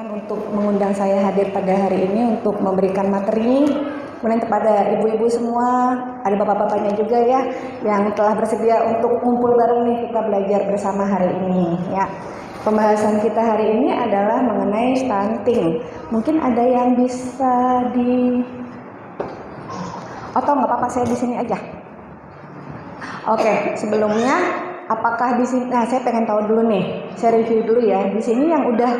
untuk mengundang saya hadir pada hari ini untuk memberikan materi. Kemudian kepada ibu-ibu semua, ada bapak-bapaknya juga ya, yang telah bersedia untuk kumpul bareng nih kita belajar bersama hari ini ya. Pembahasan kita hari ini adalah mengenai stunting. Mungkin ada yang bisa atau nggak apa-apa saya di sini aja. Oke, sebelumnya apakah di sini? Nah, saya pengen tahu dulu nih. Saya review dulu ya. Di sini yang udah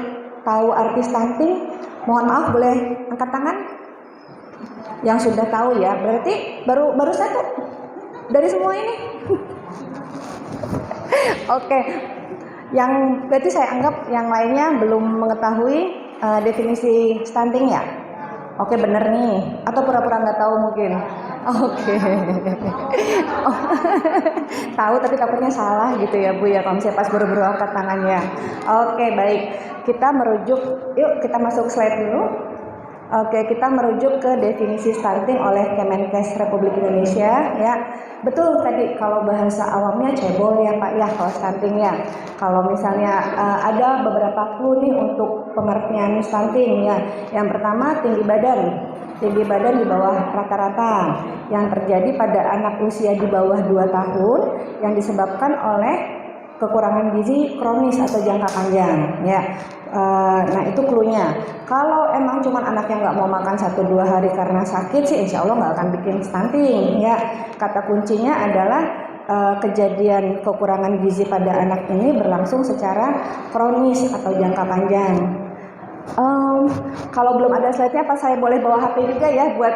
tahu arti stunting, mohon maaf boleh angkat tangan. Yang sudah tahu ya, berarti baru satu dari semua ini. Oke, yang berarti saya anggap yang lainnya belum mengetahui definisi stunting ya. Oke, bener nih, atau pura-pura nggak tahu mungkin. Oke. Oh, tahu tapi takutnya salah gitu ya Bu ya, kalau misalnya pas buru-buru angkat tangannya. Oke, baik. Yuk kita masuk slide dulu. Oke, kita merujuk ke definisi stunting oleh Kemenkes Republik Indonesia ya. Betul tadi kalau bahasa awamnya cebol ya Pak ya kalau stunting ya. Kalau misalnya ada beberapa clue nih untuk pengertian stunting ya. Yang pertama tinggi badan di bawah rata-rata yang terjadi pada anak usia di bawah 2 tahun yang disebabkan oleh kekurangan gizi kronis atau jangka panjang ya. Nah itu cluenya. Kalau emang cuman anak yang nggak mau makan 1-2 hari karena sakit sih insya Allah nggak akan bikin stunting ya. Kata kuncinya adalah kejadian kekurangan gizi pada anak ini berlangsung secara kronis atau jangka panjang. Kalau belum ada slide-nya apa saya boleh bawa HP juga ya buat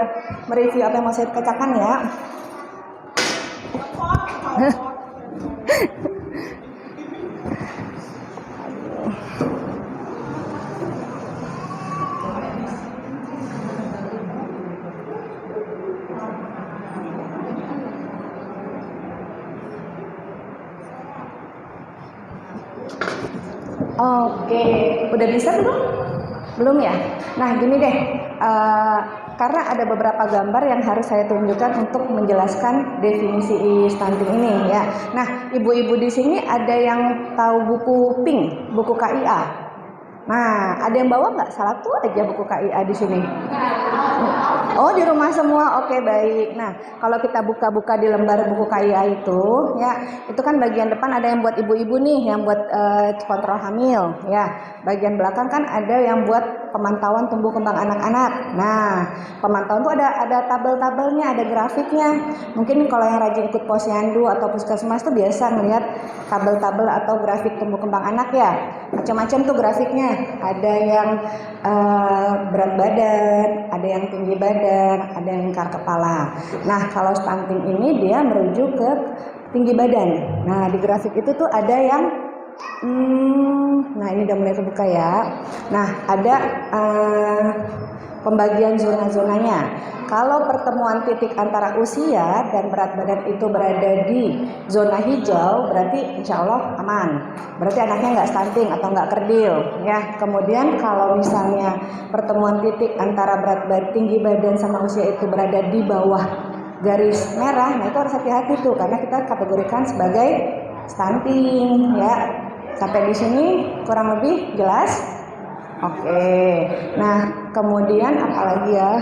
mereview apa yang mau saya kerjakan ya. Oke, udah bisa belum? Belum ya? Nah gini deh, karena ada beberapa gambar yang harus saya tunjukkan untuk menjelaskan definisi stunting ini ya. Nah ibu-ibu di sini ada yang tahu buku Pink, buku KIA? Nah ada yang bawa nggak? Satu aja buku KIA di sini. Oh di rumah semua, oke baik. Nah kalau kita buka-buka di lembar buku KIA itu ya, itu kan bagian depan ada yang buat ibu-ibu nih, yang buat kontrol hamil ya. Bagian belakang kan ada yang buat pemantauan tumbuh kembang anak-anak. Nah pemantauan itu ada tabel-tabelnya, ada grafiknya. Mungkin kalau yang rajin ikut posyandu atau puskesmas tuh biasa melihat tabel-tabel atau grafik tumbuh kembang anak ya. Macam-macam tuh grafiknya. Ada yang berat badan, ada yang tinggi badan, ada yang lingkar kepala. Nah kalau stunting ini dia merujuk ke tinggi badan. Nah di grafik itu tuh ada yang nah ini udah mulai kebuka ya. Nah ada pembagian zona-zonanya. Kalau pertemuan titik antara usia dan berat badan itu berada di zona hijau, berarti insya Allah aman. Berarti anaknya nggak stunting atau nggak kerdil ya. Kemudian kalau misalnya pertemuan titik antara berat badan, tinggi badan sama usia itu berada di bawah garis merah, nah itu harus hati-hati tuh karena kita kategorikan sebagai stunting ya. Sampai di sini kurang lebih jelas? Oke. Nah, kemudian apalagi ya?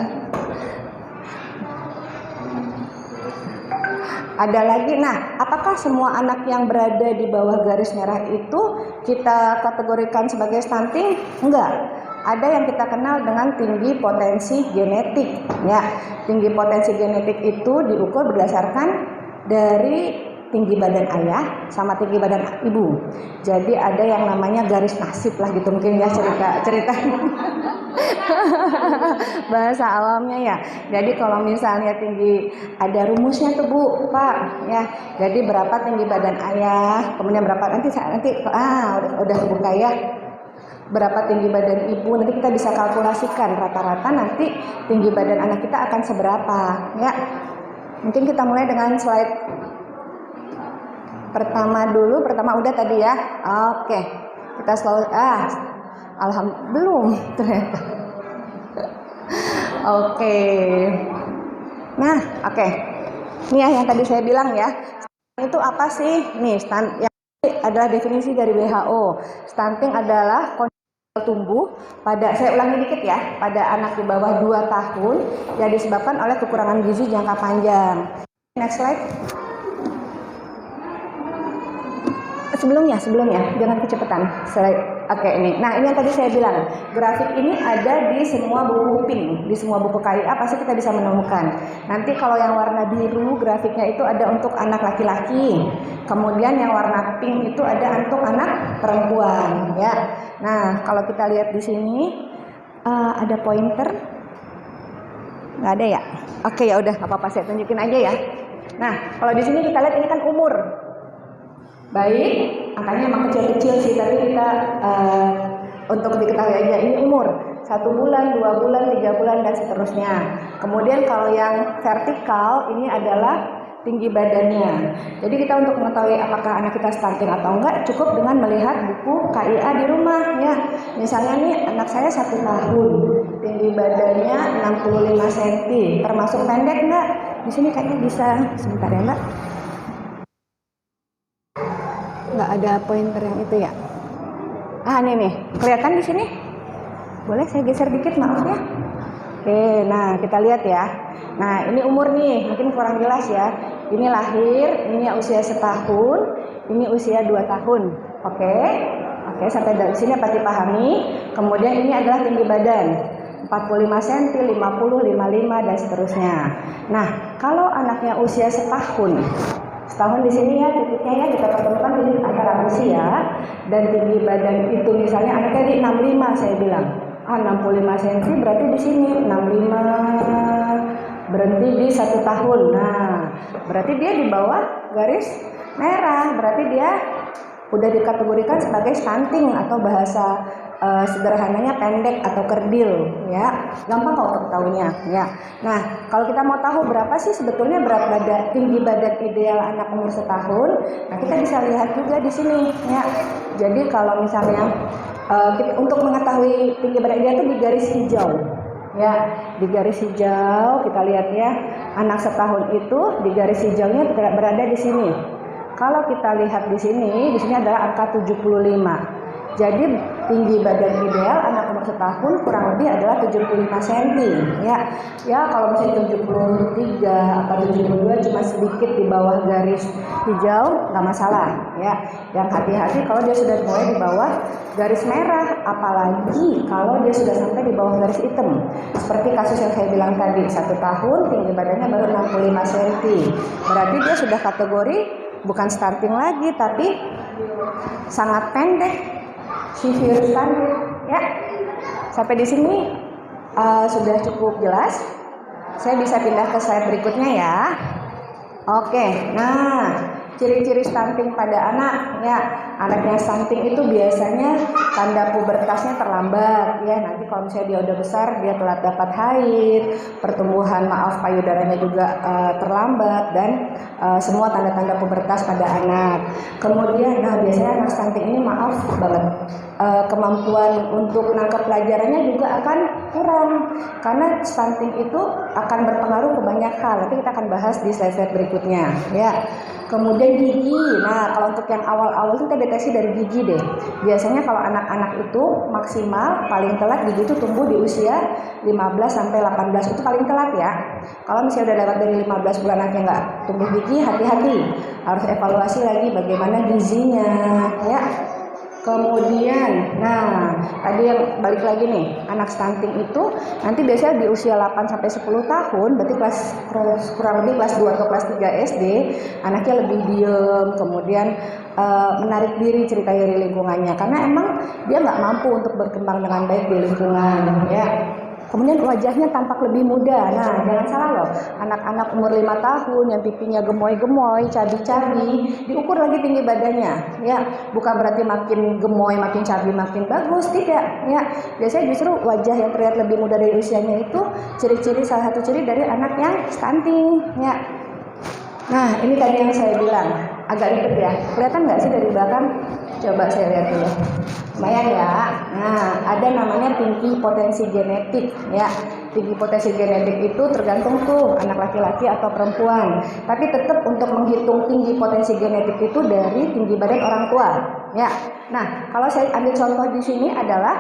Ada lagi, nah apakah semua anak yang berada di bawah garis merah itu kita kategorikan sebagai stunting? Enggak. Ada yang kita kenal dengan tinggi potensi genetik ya. Tinggi potensi genetik itu diukur berdasarkan dari tinggi badan ayah sama tinggi badan ibu. Jadi ada yang namanya garis nasib lah gitu mungkin ya cerita bahasa awamnya ya. Jadi kalau misalnya tinggi, ada rumusnya tuh Bu, Pak ya. Jadi berapa tinggi badan ayah, kemudian berapa nanti udah kebuka ya. Berapa tinggi badan ibu, nanti kita bisa kalkulasikan rata-rata nanti tinggi badan anak kita akan seberapa ya. Mungkin kita mulai dengan slide pertama udah tadi ya. Oke. Kita selalu alhamdulillah belum ternyata. Oke. Nah, oke. Ini ya yang tadi saya bilang ya. Itu apa sih? Nih, yang adalah definisi dari WHO. Stunting adalah tumbuh pada, saya ulangi dikit ya, pada anak di bawah 2 tahun yang disebabkan oleh kekurangan gizi jangka panjang. Next slide. Sebelumnya, jangan kecepatan. Oke, ini. Nah, ini yang tadi saya bilang, grafik ini ada di semua buku PIN, di semua buku KIA pasti kita bisa menemukan. Nanti kalau yang warna biru grafiknya itu ada untuk anak laki-laki. Kemudian yang warna pink itu ada untuk anak perempuan, ya. Nah, kalau kita lihat di sini ada pointer. Nggak ada ya? Oke, ya udah, apa-apa, saya tunjukin aja ya. Nah, kalau di sini kita lihat ini kan umur. Baik, angkanya emang kecil-kecil sih, tapi kita untuk diketahui aja ini umur 1 bulan, 2 bulan, 3 bulan dan seterusnya. Kemudian kalau yang vertikal ini adalah tinggi badannya. Jadi kita untuk mengetahui apakah anak kita stunting atau enggak cukup dengan melihat buku KIA di rumah ya. Misalnya nih anak saya 1 tahun, tinggi badannya 65 cm, termasuk pendek enggak? Di sini kayaknya bisa. Sebentar ya, Mbak. Nggak ada pointer yang itu ya. Nih kelihatan di sini. Boleh saya geser dikit, maaf ya. Oke, nah kita lihat ya. Nah ini umur nih, mungkin kurang jelas ya. Ini lahir, ini usia 1 tahun, ini usia 2 tahun. Oke, sampai dari sini apa dipahami. Kemudian ini adalah tinggi badan 45 cm, 50, 55 dan seterusnya. Nah kalau anaknya usia setahun di sini ya titiknya ya, kita pertemukan titik antara usia dan tinggi badan itu. Misalnya anaknya di 65, saya bilang 65 cm berarti di sini 65, berhenti di 1 tahun. Nah berarti dia di bawah garis merah, berarti dia udah dikategorikan sebagai stunting atau bahasa sederhananya pendek atau kerdil ya, gampang kok untuk tahunya ya. Nah kalau kita mau tahu berapa sih sebetulnya tinggi badan ideal anak umur 1 tahun, nah kita bisa lihat juga di sini ya. Jadi kalau misalnya untuk mengetahui tinggi badan ideal itu di garis hijau ya, di garis hijau kita lihat ya, anak 1 tahun itu di garis hijaunya berada di sini. Kalau kita lihat di sini adalah angka 75. Jadi tinggi badan ideal anak umur 1 tahun kurang lebih adalah 75 cm ya. Ya kalau misalnya 73 atau 72 cuma sedikit di bawah garis hijau nggak masalah ya. Yang hati-hati kalau dia sudah mulai di bawah garis merah, apalagi kalau dia sudah sampai di bawah garis hitam. Seperti kasus yang saya bilang tadi, 1 tahun tinggi badannya baru 65 cm. Berarti dia sudah kategori bukan stunting lagi tapi sangat pendek. Severe stunting ya. Sampai di sini sudah cukup jelas. Saya bisa pindah ke slide berikutnya ya. Oke, nah ciri-ciri stunting pada anak ya. Anaknya stunting itu biasanya tanda pubertasnya terlambat ya. Nanti kalau misalnya dia udah besar dia telat dapat haid, pertumbuhan payudaranya juga terlambat dan semua tanda-tanda pubertas pada anak. Kemudian biasanya anak stunting ini maaf banget, kemampuan untuk menangkap pelajarannya juga akan kurang karena stunting itu akan berpengaruh ke banyak hal. Nanti kita akan bahas di slide berikutnya ya. Kemudian gigi. Nah, kalau untuk yang awal-awal itu kita deteksi dari gigi deh. Biasanya kalau anak-anak itu maksimal paling telat gigi itu tumbuh di usia 15 sampai 18 itu paling telat ya. Kalau misalnya udah lewat dari 15 bulan anaknya nggak tumbuh gigi, hati-hati. Harus evaluasi lagi bagaimana gizinya ya. Kemudian, tadi yang balik lagi nih, anak stunting itu nanti biasanya di usia 8 sampai 10 tahun, berarti kurang lebih kelas 2 atau kelas 3 SD, anaknya lebih diem, kemudian menarik diri cerita dari lingkungannya, karena emang dia nggak mampu untuk berkembang dengan baik di lingkungan, ya. Kemudian wajahnya tampak lebih muda. Nah, jangan salah loh, anak-anak umur 5 tahun yang pipinya gemoy-gemoy, cabi-cabi, diukur lagi tinggi badannya. Ya, bukan berarti makin gemoy, makin cabi, makin bagus, tidak. Ya, biasanya justru wajah yang terlihat lebih muda dari usianya itu ciri-ciri, salah satu ciri dari anak yang stunting. Ya. Nah, ini tadi yang saya bilang, agak ribet ya. Kelihatan nggak sih dari belakang? Coba saya lihat dulu. Lumayan ya. Nah, ada namanya tinggi potensi genetik ya. Tinggi potensi genetik itu tergantung tuh anak laki-laki atau perempuan. Tapi tetap untuk menghitung tinggi potensi genetik itu dari tinggi badan orang tua ya. Nah, kalau saya ambil contoh di sini adalah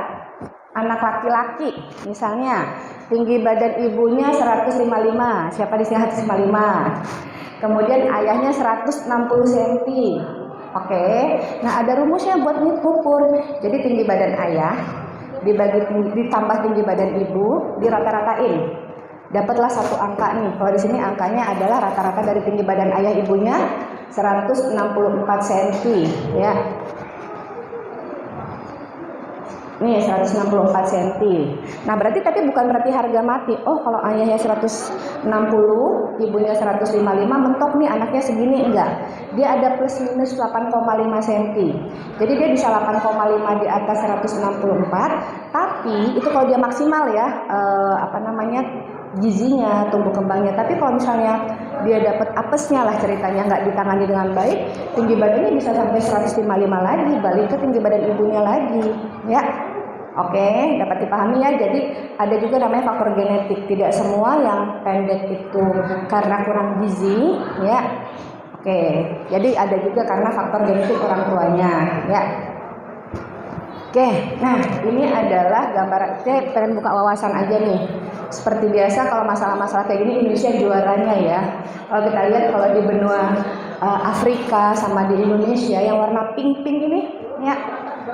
anak laki-laki, misalnya tinggi badan ibunya 155, siapa di sini 155? Kemudian ayahnya 160 cm. Oke, nah ada rumusnya buat ngukur. Jadi tinggi badan ayah ditambah tinggi badan ibu dirata-ratain. Dapatlah satu angka nih. Kalau di sini angkanya adalah rata-rata dari tinggi badan ayah ibunya 164 cm ya. Nih 164 cm. Nah berarti tapi bukan berarti harga mati. Oh kalau ayahnya 160, ibunya 155, mentok nih anaknya segini, enggak. Dia ada plus minus 8,5 cm. Jadi dia bisa 8,5 di atas 164. Tapi itu kalau dia maksimal ya, gizinya, tumbuh kembangnya. Tapi kalau misalnya dia dapat apesnya lah ceritanya, nggak ditangani dengan baik, tinggi badannya bisa sampai 155 lagi, balik ke tinggi badan ibunya lagi ya. Oke, dapat dipahami ya. Jadi ada juga namanya faktor genetik. Tidak semua yang pendek itu karena kurang gizi ya. Oke, jadi ada juga karena faktor genetik orang tuanya ya. Oke, nah ini adalah gambar. Saya pengen buka wawasan aja nih. Seperti biasa kalau masalah-masalah kayak gini Indonesia juaranya ya. Kalau kita lihat kalau di benua Afrika sama di Indonesia yang warna pink-pink ini ya,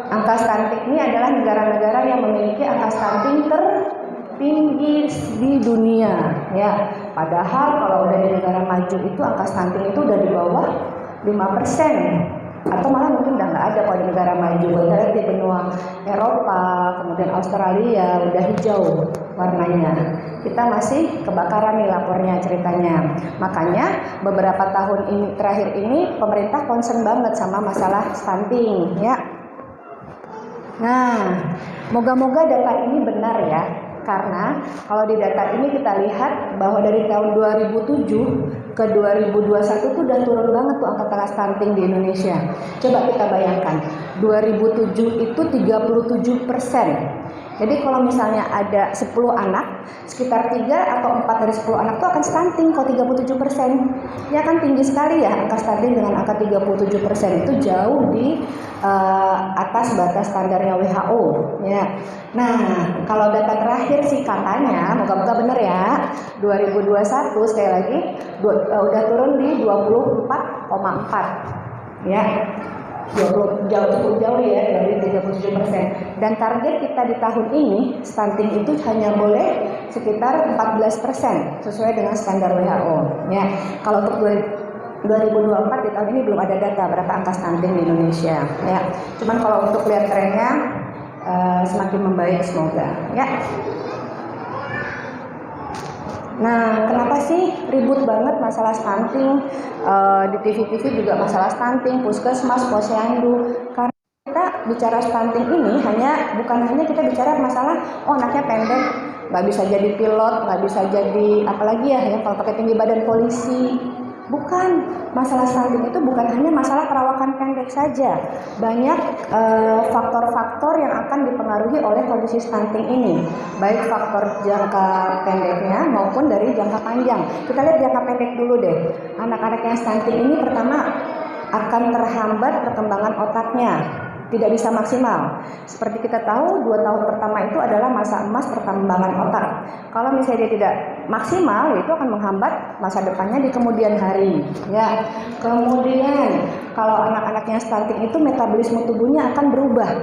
angka stunting ini adalah negara-negara yang memiliki angka stunting tertinggi di dunia ya. Padahal kalau udah di negara maju itu angka stunting itu udah di bawah 5%. Atau malah mungkin udah nggak ada kalau di negara maju. Kita lihat di benua Eropa, kemudian Australia udah hijau warnanya. Kita masih kebakaran nih lapornya ceritanya. Makanya beberapa tahun ini terakhir ini pemerintah concern banget sama masalah stunting ya. Nah, moga-moga data ini benar ya. Karena kalau di data ini kita lihat bahwa dari tahun 2007 ke 2021 tuh udah turun banget tuh angka stunting di Indonesia. Coba kita bayangkan, 2007 itu 37%. Jadi kalau misalnya ada 10 anak, sekitar 3 atau 4 dari 10 anak itu akan stunting kalau 37%. Ya kan tinggi sekali ya angka stunting dengan angka 37%. Itu jauh di atas batas standarnya WHO ya. Nah, kalau data terakhir sih katanya, moga-moga benar ya, 2021 sekali lagi udah turun di 24,4 ya. Cukup jauh ya dari 37%. Dan target kita di tahun ini stunting itu hanya boleh sekitar 14% sesuai dengan standar WHO ya. Kalau untuk 2024 di tahun ini belum ada data berapa angka stunting di Indonesia ya. Cuman kalau untuk lihat trennya semakin membaik semoga ya. Nah, kenapa sih ribut banget masalah stunting? Di TV-TV juga masalah stunting, puskesmas, posyandu. Karena kita bicara stunting ini bukan hanya kita bicara masalah anaknya pendek, nggak bisa jadi pilot, nggak bisa jadi apalagi ya kalau pakai tinggi badan polisi. Bukan, masalah stunting itu bukan hanya masalah perawakan pendek saja. Banyak faktor-faktor yang akan dipengaruhi oleh kondisi stunting ini. Baik faktor jangka pendeknya maupun dari jangka panjang. Kita lihat jangka pendek dulu deh. Anak-anak yang stunting ini pertama akan terhambat perkembangan otaknya. Tidak bisa maksimal. Seperti kita tahu 2 tahun pertama itu adalah masa emas perkembangan otak. Kalau misalnya dia tidak maksimal, itu akan menghambat masa depannya di kemudian hari. Ya. Kemudian kalau anak-anaknya stunting itu metabolisme tubuhnya akan berubah.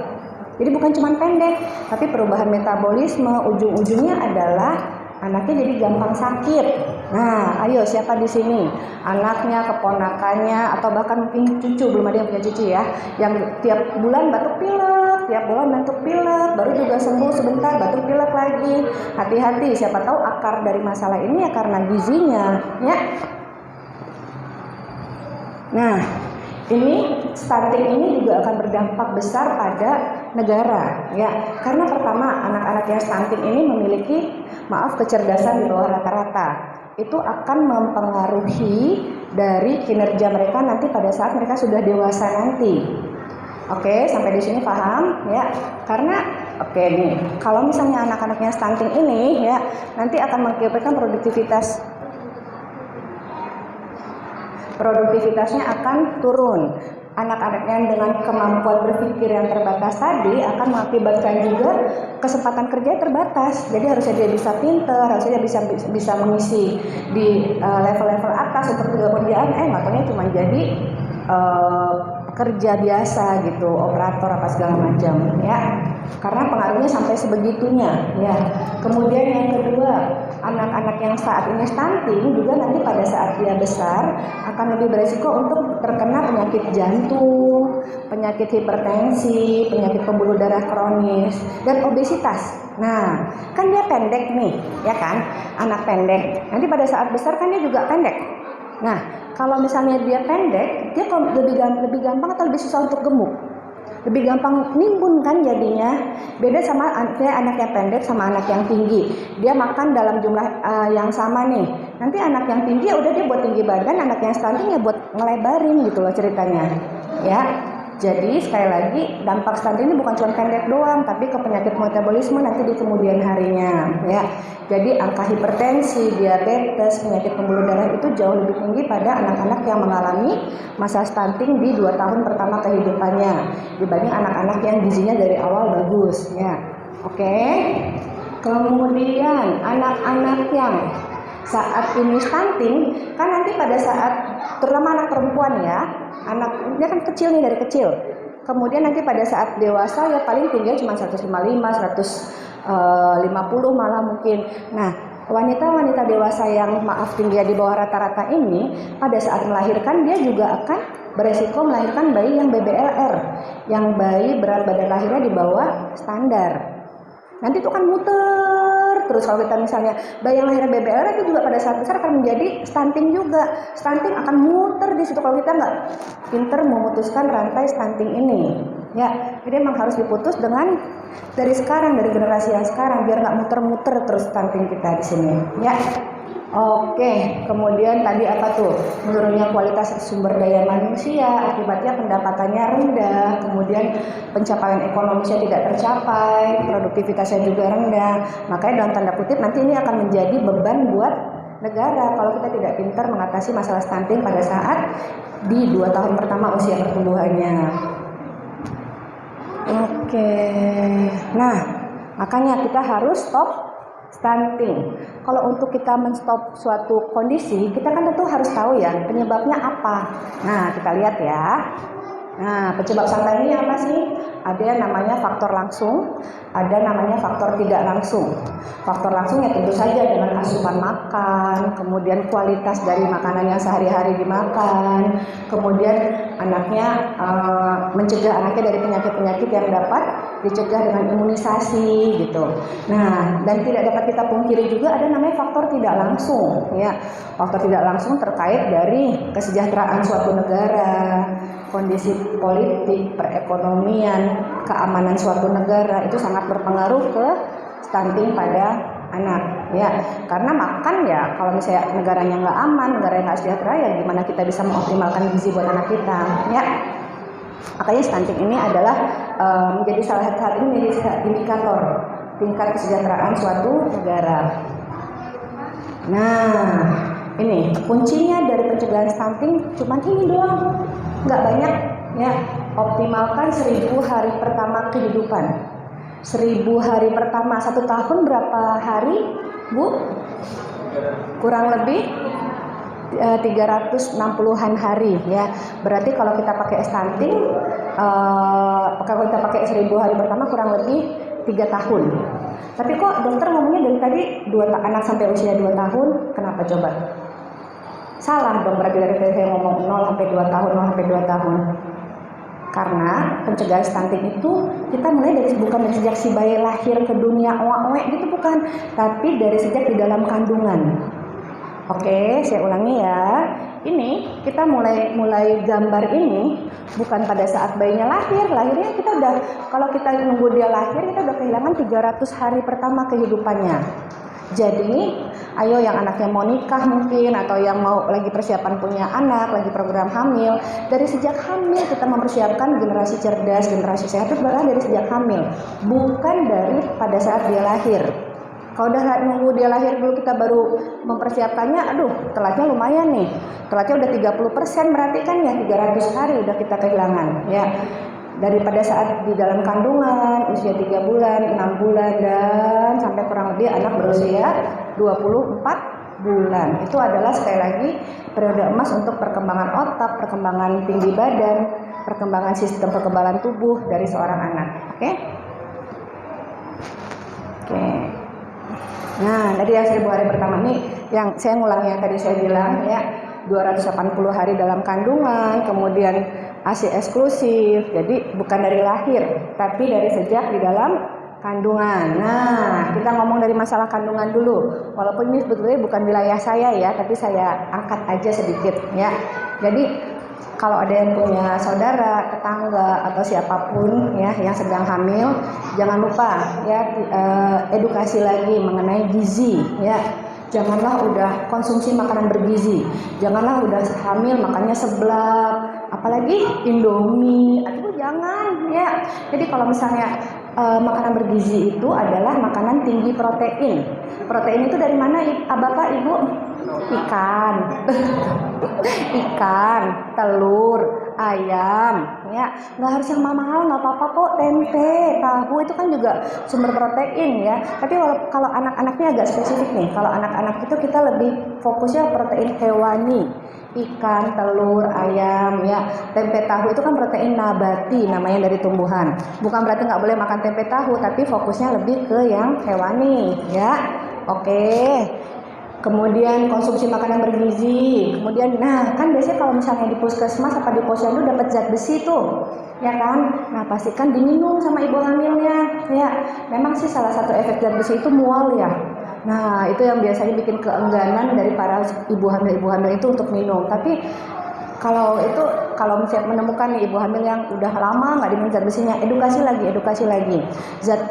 Jadi bukan cuma pendek, tapi perubahan metabolisme ujung-ujungnya adalah anaknya jadi gampang sakit. Nah, ayo siapa di sini? Anaknya, keponakannya, atau bahkan mungkin cucu, belum ada yang punya cucu ya, yang tiap bulan batuk pilek, baru juga sembuh sebentar batuk pilek lagi. Hati-hati, siapa tahu akar dari masalah ini ya karena gizinya, ya. Nah, ini stunting ini juga akan berdampak besar pada negara ya. Karena pertama anak-anak yang stunting ini memiliki kecerdasan di bawah rata-rata. Itu akan mempengaruhi dari kinerja mereka nanti pada saat mereka sudah dewasa nanti. Oke, sampai di sini paham ya? Karena nih, kalau misalnya anak-anaknya stunting ini ya nanti akan mengakibatkan produktivitasnya akan turun. anak-anak yang dengan kemampuan berpikir yang terbatas tadi akan mengakibatkan juga kesempatan kerja terbatas. Jadi harusnya dia bisa pinter, harusnya dia bisa mengisi di level-level atas untuk pekerjaan, makanya cuma jadi kerja biasa gitu, operator apa segala macam ya. Karena pengaruhnya sampai sebegitunya ya. Kemudian yang kedua, anak-anak yang saat ini stunting juga nanti pada saat dia besar akan lebih beresiko untuk terkena penyakit jantung, penyakit hipertensi, penyakit pembuluh darah kronis, dan obesitas. Nah, kan dia pendek nih, ya kan? Anak pendek. Nanti pada saat besar kan dia juga pendek. Nah, kalau misalnya dia pendek, dia lebih gampang atau lebih susah untuk gemuk? Lebih gampang nimbun kan jadinya. Beda sama anak yang pendek sama anak yang tinggi. Dia makan dalam jumlah yang sama nih. Nanti anak yang tinggi ya udah dia buat tinggi badan, anak yang stunting ya buat ngelebarin gitu loh ceritanya. Ya. Jadi sekali lagi dampak stunting ini bukan cuma pendek doang, tapi ke penyakit metabolisme nanti di kemudian harinya ya. Jadi angka hipertensi, diabetes, penyakit pembuluh darah itu jauh lebih tinggi pada anak-anak yang mengalami masa stunting di 2 tahun pertama kehidupannya dibanding anak-anak yang gizinya dari awal bagus ya. Oke. Kemudian anak-anak yang saat ini stunting kan nanti pada saat terutama anak perempuan ya, dia kan kecil nih dari kecil. Kemudian nanti pada saat dewasa ya paling tingginya cuma 155, 150 malah mungkin. Nah, wanita-wanita dewasa yang tingginya di bawah rata-rata ini pada saat melahirkan dia juga akan beresiko melahirkan bayi yang BBLR, yang bayi berat badan lahirnya di bawah standar. Nanti itu kan muter terus. Kalau kita misalnya bayi yang lahir BBLR itu juga pada saat besar akan menjadi stunting juga. Stunting akan muter di situ kalau kita nggak pinter memutuskan rantai stunting ini. Ya, jadi memang harus diputus dengan dari sekarang, dari generasi yang sekarang biar nggak muter-muter terus stunting kita di sini. Ya. Oke, kemudian tadi apa tuh? Menurunnya kualitas sumber daya manusia, akibatnya pendapatannya rendah, kemudian pencapaian ekonomisnya tidak tercapai, produktivitasnya juga rendah. Makanya dalam tanda kutip nanti ini akan menjadi beban buat negara kalau kita tidak pintar mengatasi masalah stunting pada saat di 2 tahun pertama usia pertumbuhannya. Oke, nah makanya kita harus stop stunting. Kalau untuk kita menstop suatu kondisi, kita kan tentu harus tahu ya penyebabnya apa. Nah, kita lihat ya. Nah, penyebab stunting ini apa sih? Ada yang namanya faktor langsung, ada namanya faktor tidak langsung. Faktor langsung ya tentu saja dengan asupan makan, kemudian kualitas dari makanan yang sehari-hari dimakan, kemudian anaknya mencegah anaknya dari penyakit-penyakit yang dapat dicegah dengan imunisasi gitu. Nah, dan tidak dapat kita pungkiri juga ada namanya faktor tidak langsung ya. Faktor tidak langsung terkait dari kesejahteraan suatu negara, kondisi politik, perekonomian, keamanan suatu negara itu sangat berpengaruh ke stunting pada anak ya. Karena makan ya kalau misalnya negaranya nggak aman, negara yang nggak sejahtera ya gimana kita bisa mengoptimalkan gizi buat anak kita ya. Makanya stunting ini adalah menjadi salah satu indikator tingkat kesejahteraan suatu negara. Nah, ini kuncinya dari pencegahan stunting cuman ini doang, nggak banyak ya. Optimalkan 1000 hari pertama kehidupan. 1000 hari pertama, 1 tahun berapa hari, Bu? Kurang lebih 360-an hari ya. Berarti kalau kita pakai stunting, kalau kita pakai 1000 hari pertama kurang lebih 3 tahun. Tapi kok dokter ngomongnya dari tadi anak sampai usia 2 tahun, kenapa coba? Salah dong, berarti dari saya ngomong 0 sampai 2 tahun, 0 sampai 2 tahun. Karena pencegahan stunting itu kita mulai dari bukan dari sejak si bayi lahir ke dunia oak-oak gitu bukan, tapi dari sejak di dalam kandungan. Oke, saya ulangi ya. Ini kita mulai gambar ini bukan pada saat bayinya lahir. Lahirnya kita udah, kalau kita nunggu dia lahir kita udah kehilangan 300 hari pertama kehidupannya. Jadi, ayo yang anaknya mau nikah mungkin atau yang mau lagi persiapan punya anak, lagi program hamil, dari sejak hamil kita mempersiapkan generasi cerdas, generasi sehat itu adalah dari sejak hamil, bukan dari pada saat dia lahir. Kalau udah nunggu dia lahir dulu kita baru mempersiapkannya, aduh telatnya lumayan nih. Telatnya udah 30% berarti kan ya 300 hari udah kita kehilangan ya. Daripada saat di dalam kandungan usia 3 bulan, 6 bulan dan sampai kurang lebih anak berusia 24 bulan. Itu adalah sekali lagi periode emas untuk perkembangan otak, perkembangan tinggi badan, perkembangan sistem kekebalan tubuh dari seorang anak. Oke? Oke. Nah, tadi yang 1000 hari pertama nih yang saya ngulang yang tadi saya bilang ya, 280 hari dalam kandungan, kemudian ASI eksklusif. Jadi bukan dari lahir, tapi dari sejak di dalam kandungan. Nah, kita ngomong dari masalah kandungan dulu. Walaupun ini sebetulnya bukan wilayah saya ya, tapi saya angkat aja sedikit ya. Jadi kalau ada yang punya saudara, tetangga atau siapapun ya yang sedang hamil, jangan lupa ya edukasi lagi mengenai gizi ya. Janganlah udah konsumsi makanan bergizi. Janganlah udah hamil makannya seblak, apalagi Indomie. Aduh jangan ya. Jadi kalau misalnya makanan bergizi itu adalah makanan tinggi protein. Protein itu dari mana Bapak Ibu? Ikan. Ikan, telur, ayam ya. Nggak harus yang mahal, nggak apa-apa kok. Tempe, tahu itu kan juga sumber protein ya. Tapi kalau anak-anaknya agak spesifik nih. Kalau anak-anak itu kita lebih fokusnya protein hewani. Ikan, telur, ayam ya. Tempe tahu itu kan protein nabati namanya dari tumbuhan. Bukan berarti nggak boleh makan tempe tahu, tapi fokusnya lebih ke yang hewani ya. Oke. Kemudian konsumsi makanan bergizi. Kemudian, nah kan biasanya kalau misalnya di puskesmas apa di posyandu dapat zat besi tuh, ya kan? Nah pastikan diminum sama ibu hamilnya, ya. Memang sih salah satu efek zat besi itu mual ya. Nah itu yang biasanya bikin keengganan dari para ibu hamil itu untuk minum. Tapi kalau misalnya menemukan nih ibu hamil yang udah lama nggak diminum zat besinya, edukasi lagi.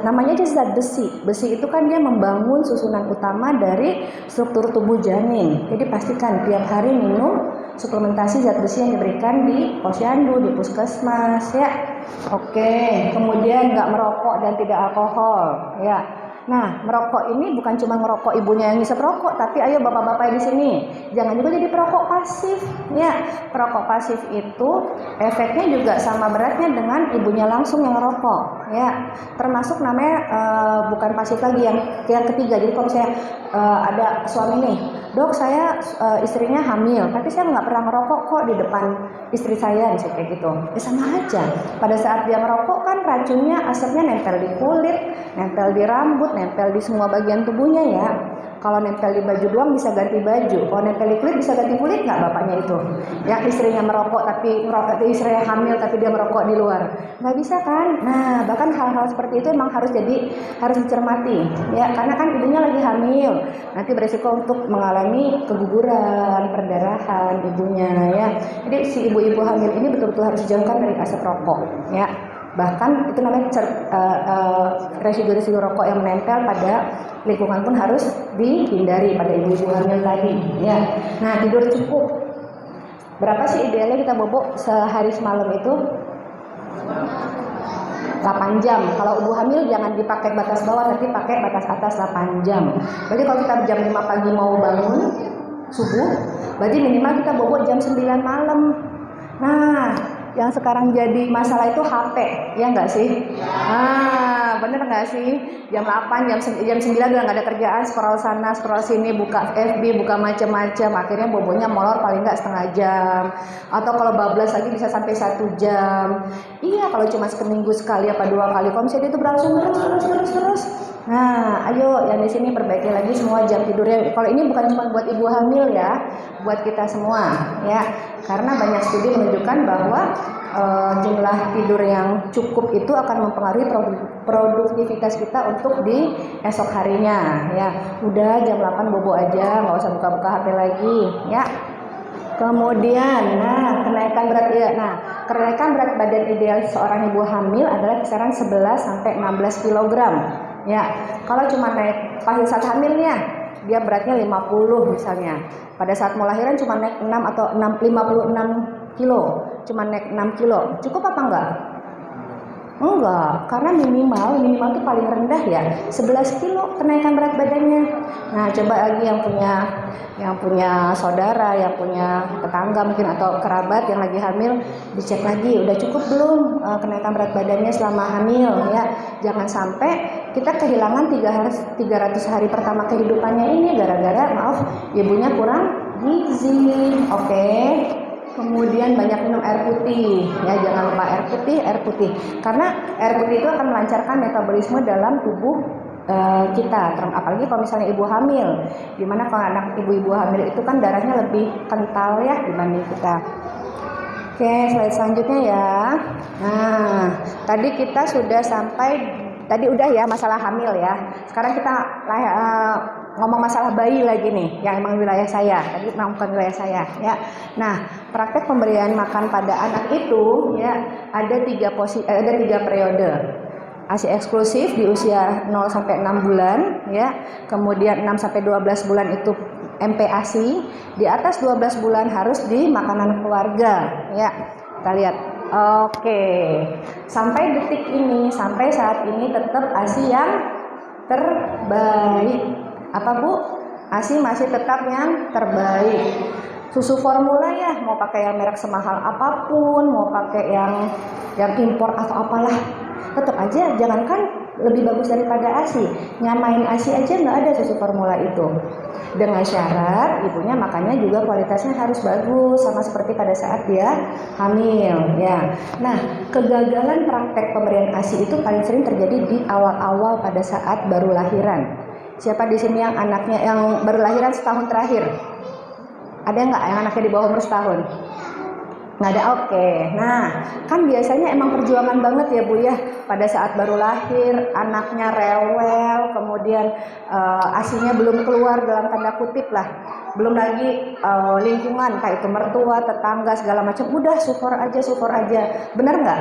Namanya aja zat besi. Besi itu kan dia membangun susunan utama dari struktur tubuh janin. Jadi pastikan tiap hari minum suplementasi zat besi yang diberikan di posyandu, di puskesmas ya. Oke, kemudian nggak merokok dan tidak alkohol ya. Nah, merokok ini bukan cuma merokok ibunya yang ngisep rokok, tapi ayo bapak-bapak di sini, jangan juga jadi perokok pasif. Ya, perokok pasif itu efeknya juga sama beratnya dengan ibunya langsung yang ngerokok. Ya, termasuk namanya bukan pasif lagi yang ketiga. Jadi kalau saya ada suami nih, dok saya istrinya hamil, tapi saya nggak pernah ngerokok kok di depan istri saya, kayak gitu. Ya sama aja. Pada saat dia merokok kan racunnya, asapnya nempel di kulit, nempel di rambut, nempel di semua bagian tubuhnya ya. Kalau nempel di baju doang bisa ganti baju. Kalau nempel di kulit bisa ganti kulit nggak bapaknya itu? Yang istrinya merokok tapi istrinya hamil tapi dia merokok di luar, nggak bisa kan? Nah bahkan hal-hal seperti itu emang harus dicermati ya, karena kan ibunya lagi hamil, nanti beresiko untuk mengalami keguguran, perdarahan ibunya ya. Jadi si ibu-ibu hamil ini betul-betul harus dijauhkan dari asap rokok ya. Bahkan itu namanya residu-residu rokok yang menempel pada lingkungan pun harus dihindari pada ibu-ibu hamil tadi ya. Nah tidur cukup, berapa sih idealnya kita bobok sehari semalam itu? 8 jam. Kalau ibu hamil jangan dipakai batas bawah, tapi pakai batas atas 8 jam. Berarti kalau kita jam 5 pagi mau bangun subuh, berarti minimal kita bobok jam 9 malam. Nah yang sekarang jadi masalah itu HP, ya nggak sih? Ah, bener nggak sih? Jam 8, jam 9 udah nggak ada kerjaan, scroll sana, scroll sini, buka FB, buka macam-macam. Akhirnya bobonya molor paling nggak setengah jam. Atau kalau bablas lagi bisa sampai 1 jam. Iya, kalau cuma seminggu sekali apa 2 kali, kalau misalnya itu berlangsung terus. Nah, ayo yang di sini perbaiki lagi semua jam tidurnya. Kalau ini bukan cuma buat ibu hamil ya, buat kita semua ya. Karena banyak studi menunjukkan bahwa jumlah tidur yang cukup itu akan mempengaruhi produktivitas kita untuk di esok harinya ya. Udah jam 8 bobo aja, nggak usah buka-buka HP lagi ya. Kemudian, kenaikan berat ya. Nah, kenaikan berat badan ideal seorang ibu hamil adalah kisaran 11 sampai 16 kg. Ya, kalau cuma naik pada saat hamilnya, dia beratnya 50 misalnya. Pada saat mau lahiran cuma naik 6 atau 56 kilo, cuma naik 6 kilo. Cukup apa enggak? Enggak, karena minimal itu paling rendah ya 11 kilo kenaikan berat badannya. Nah, coba lagi yang punya saudara, yang punya tetangga mungkin atau kerabat yang lagi hamil, dicek lagi udah cukup belum kenaikan berat badannya selama hamil ya. Jangan sampai kita kehilangan 300 hari pertama kehidupannya ini gara-gara ibunya kurang gizi. Oke. Kemudian banyak minum air putih, ya jangan lupa air putih, karena air putih itu akan melancarkan metabolisme dalam tubuh kita, apalagi kalau misalnya ibu hamil, dimana kalau anak ibu hamil itu kan darahnya lebih kental ya dibanding kita. Oke, slide selanjutnya ya. Nah, tadi kita sudah sampai, tadi udah ya masalah hamil ya. Sekarang kita ngomong masalah bayi lagi nih, yang emang wilayah saya. Tadi bukan wilayah saya ya. Nah, praktek pemberian makan pada anak itu ya ada tiga periode. ASI eksklusif di usia 0 sampai 6 bulan ya. Kemudian 6 sampai 12 bulan itu MPASI, di atas 12 bulan harus di makanan keluarga ya. Kita lihat. Oke. Sampai detik ini, sampai saat ini tetap ASI yang terbaik. Apa Bu? ASI masih tetap yang terbaik. Susu formula ya, mau pakai yang merek semahal apapun, mau pakai yang impor atau apalah, tetap aja jangankan lebih bagus daripada ASI, nyamain ASI aja nggak ada susu formula itu. Dengan syarat ibunya makannya juga kualitasnya harus bagus, sama seperti pada saat dia hamil ya. Nah, kegagalan praktek pemberian ASI itu paling sering terjadi di awal-awal pada saat baru lahiran. Siapa di sini yang anaknya yang baru lahiran setahun terakhir? Ada nggak yang anaknya di bawah umur setahun? Nggak ada, oke. Nah, kan biasanya emang perjuangan banget ya Bu ya. Pada saat baru lahir, anaknya rewel, kemudian ASINya belum keluar dalam tanda kutip lah. Belum lagi lingkungan, kayak itu mertua, tetangga, segala macam. Udah support aja. Bener nggak?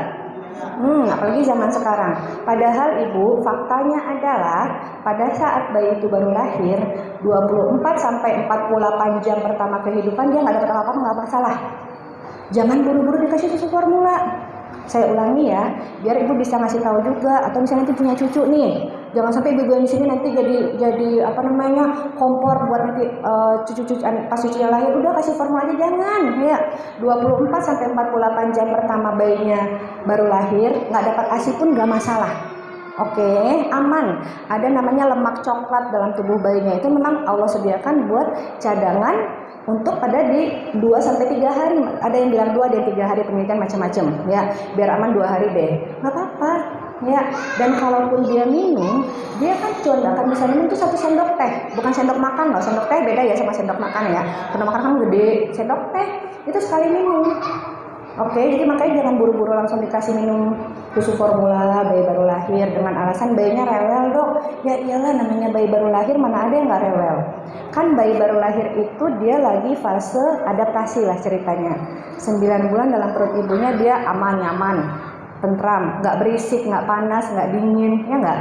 Apalagi zaman sekarang. Padahal Ibu, faktanya adalah pada saat bayi itu baru lahir, 24 sampai 48 jam pertama kehidupan dia nggak dapat apa-apa, nggak masalah. Jangan buru-buru dikasih susu formula. Saya ulangi ya, biar Ibu bisa ngasih tahu juga, atau misalnya nanti punya cucu nih, jangan sampai ibu di sini nanti jadi kompor buat nanti cucu-cucuan pas cucunya lahir, udah kasih formula aja, jangan ya. 24 sampai 48 jam pertama bayinya baru lahir, nggak dapat ASI pun nggak masalah. Oke, aman. Ada namanya lemak coklat dalam tubuh bayinya, itu memang Allah sediakan buat cadangan untuk pada di 2 sampai 3 hari. Ada yang bilang 2 dan 3 hari, penelitian macam-macam ya. Biar aman 2 hari deh. Enggak apa-apa ya. Dan kalaupun dia minum, dia kan cuma akan bisa minum tuh 1 sendok teh, bukan sendok makan loh. Sendok teh beda ya sama sendok makan ya. Sendok makan kan gede, sendok teh itu sekali minum. Oke, jadi makanya jangan buru-buru langsung dikasih minum susu formula bayi baru lahir dengan alasan bayinya rewel Dok. Ya iyalah, namanya bayi baru lahir, mana ada yang nggak rewel. Kan bayi baru lahir itu dia lagi fase adaptasi lah ceritanya. 9 bulan dalam perut ibunya dia aman, nyaman, tentram, nggak berisik, nggak panas, nggak dingin, ya nggak?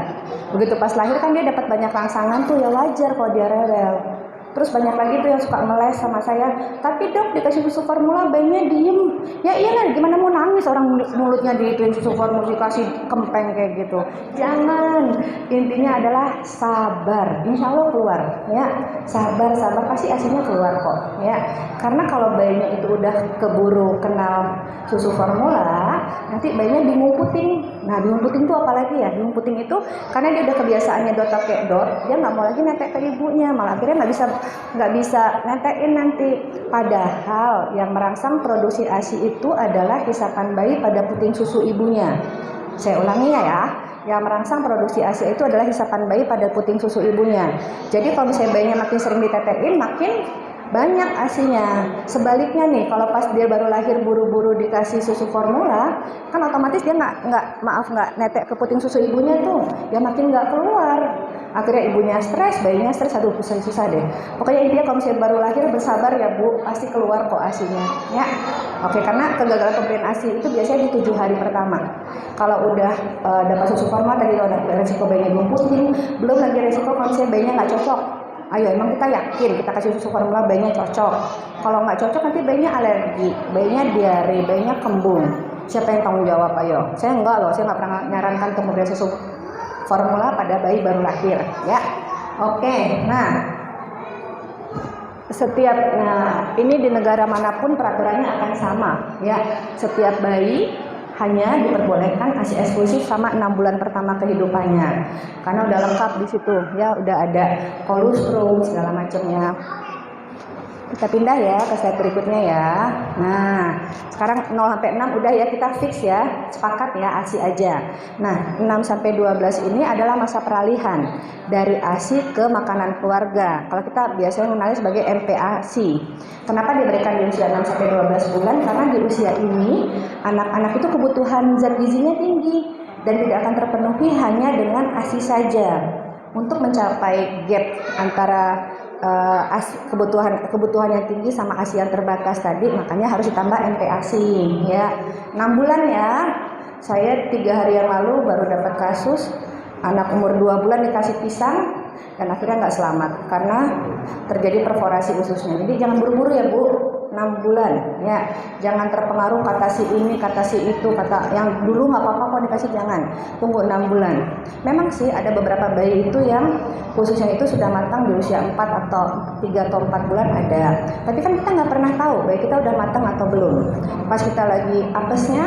Begitu pas lahir kan dia dapat banyak rangsangan tuh, ya wajar kalau dia rewel. Terus banyak lagi tuh yang suka ngeles sama saya, tapi Dok dikasih susu formula bayinya diem. Ya iyalah, gimana mau nangis orang mulutnya diituin susu formula dikasih kempeng kayak gitu. Jangan, intinya adalah sabar, insya Allah keluar ya. Sabar pasti ASINya keluar kok ya. Karena kalau bayinya itu udah keburu kenal susu formula, nanti bayinya bingung puting. Nah, bingung puting itu apalagi ya? Bingung puting itu karena dia udah kebiasaannya dot pakai dot, dia nggak mau lagi netek ke ibunya, malah akhirnya nggak bisa netein nanti. Padahal yang merangsang produksi ASI itu adalah hisapan bayi pada puting susu ibunya. Saya ulangi ya. Yang merangsang produksi ASI itu adalah hisapan bayi pada puting susu ibunya. Jadi kalau misalnya bayinya makin sering ditetein, makin banyak ASINya. Sebaliknya nih, kalau pas dia baru lahir buru-buru dikasih susu formula, kan otomatis dia nggak netek ke puting susu ibunya tuh, dia makin nggak keluar. Akhirnya ibunya stres, bayinya stres, aduh susah deh. Pokoknya intinya kalau misalnya baru lahir bersabar ya Bu, pasti keluar kok ASINya ya. Oke, karena kegagalan pemberian ASI itu biasanya di 7 hari pertama. Kalau udah dapat susu formula, tadi kalau ada resiko bayinya belum puting, belum lagi resiko kalau misalnya bayinya nggak cocok. Ayo, emang kita yakin kita kasih susu formula bayinya cocok. Kalau nggak cocok nanti bayinya alergi, bayinya diare, bayinya kembung. Siapa yang tanggung jawab? Ayo. Saya enggak loh, saya nggak pernah nyarankan untuk memberi susu formula pada bayi baru lahir, ya. Oke, nah ini di negara manapun peraturannya akan sama, ya. Setiap bayi hanya diperbolehkan ASI eksklusif sama 6 bulan pertama kehidupannya, karena udah lengkap di situ, ya, udah ada kolostrum segala macamnya. Kita pindah ya ke slide berikutnya ya. Nah, sekarang 0 sampai 6 udah ya, kita fix ya, sepakat ya ASI aja. Nah, 6 sampai 12 ini adalah masa peralihan dari ASI ke makanan keluarga. Kalau kita biasanya mengenali sebagai MPASI. Kenapa diberikan di usia 6 sampai 12 bulan? Karena di usia ini anak-anak itu kebutuhan zat gizinya tinggi dan tidak akan terpenuhi hanya dengan ASI saja. Untuk mencapai gap antara kebutuhan yang tinggi sama ASI yang terbatas tadi, makanya harus ditambah MPASI ya. 6 bulan ya. Saya 3 hari yang lalu baru dapat kasus anak umur 2 bulan dikasih pisang dan akhirnya nggak selamat karena terjadi perforasi ususnya. Jadi jangan buru-buru ya Bu, 6 bulan ya. Jangan terpengaruh kata si ini, kata si itu, kata yang dulu nggak apa-apa kok dikasih, jangan. Tunggu 6 bulan. Memang sih ada beberapa bayi itu yang khususnya itu sudah matang di usia 4 atau 3 atau 4 bulan ada. Tapi kan kita nggak pernah tahu bayi kita udah matang atau belum. Pas kita lagi apesnya,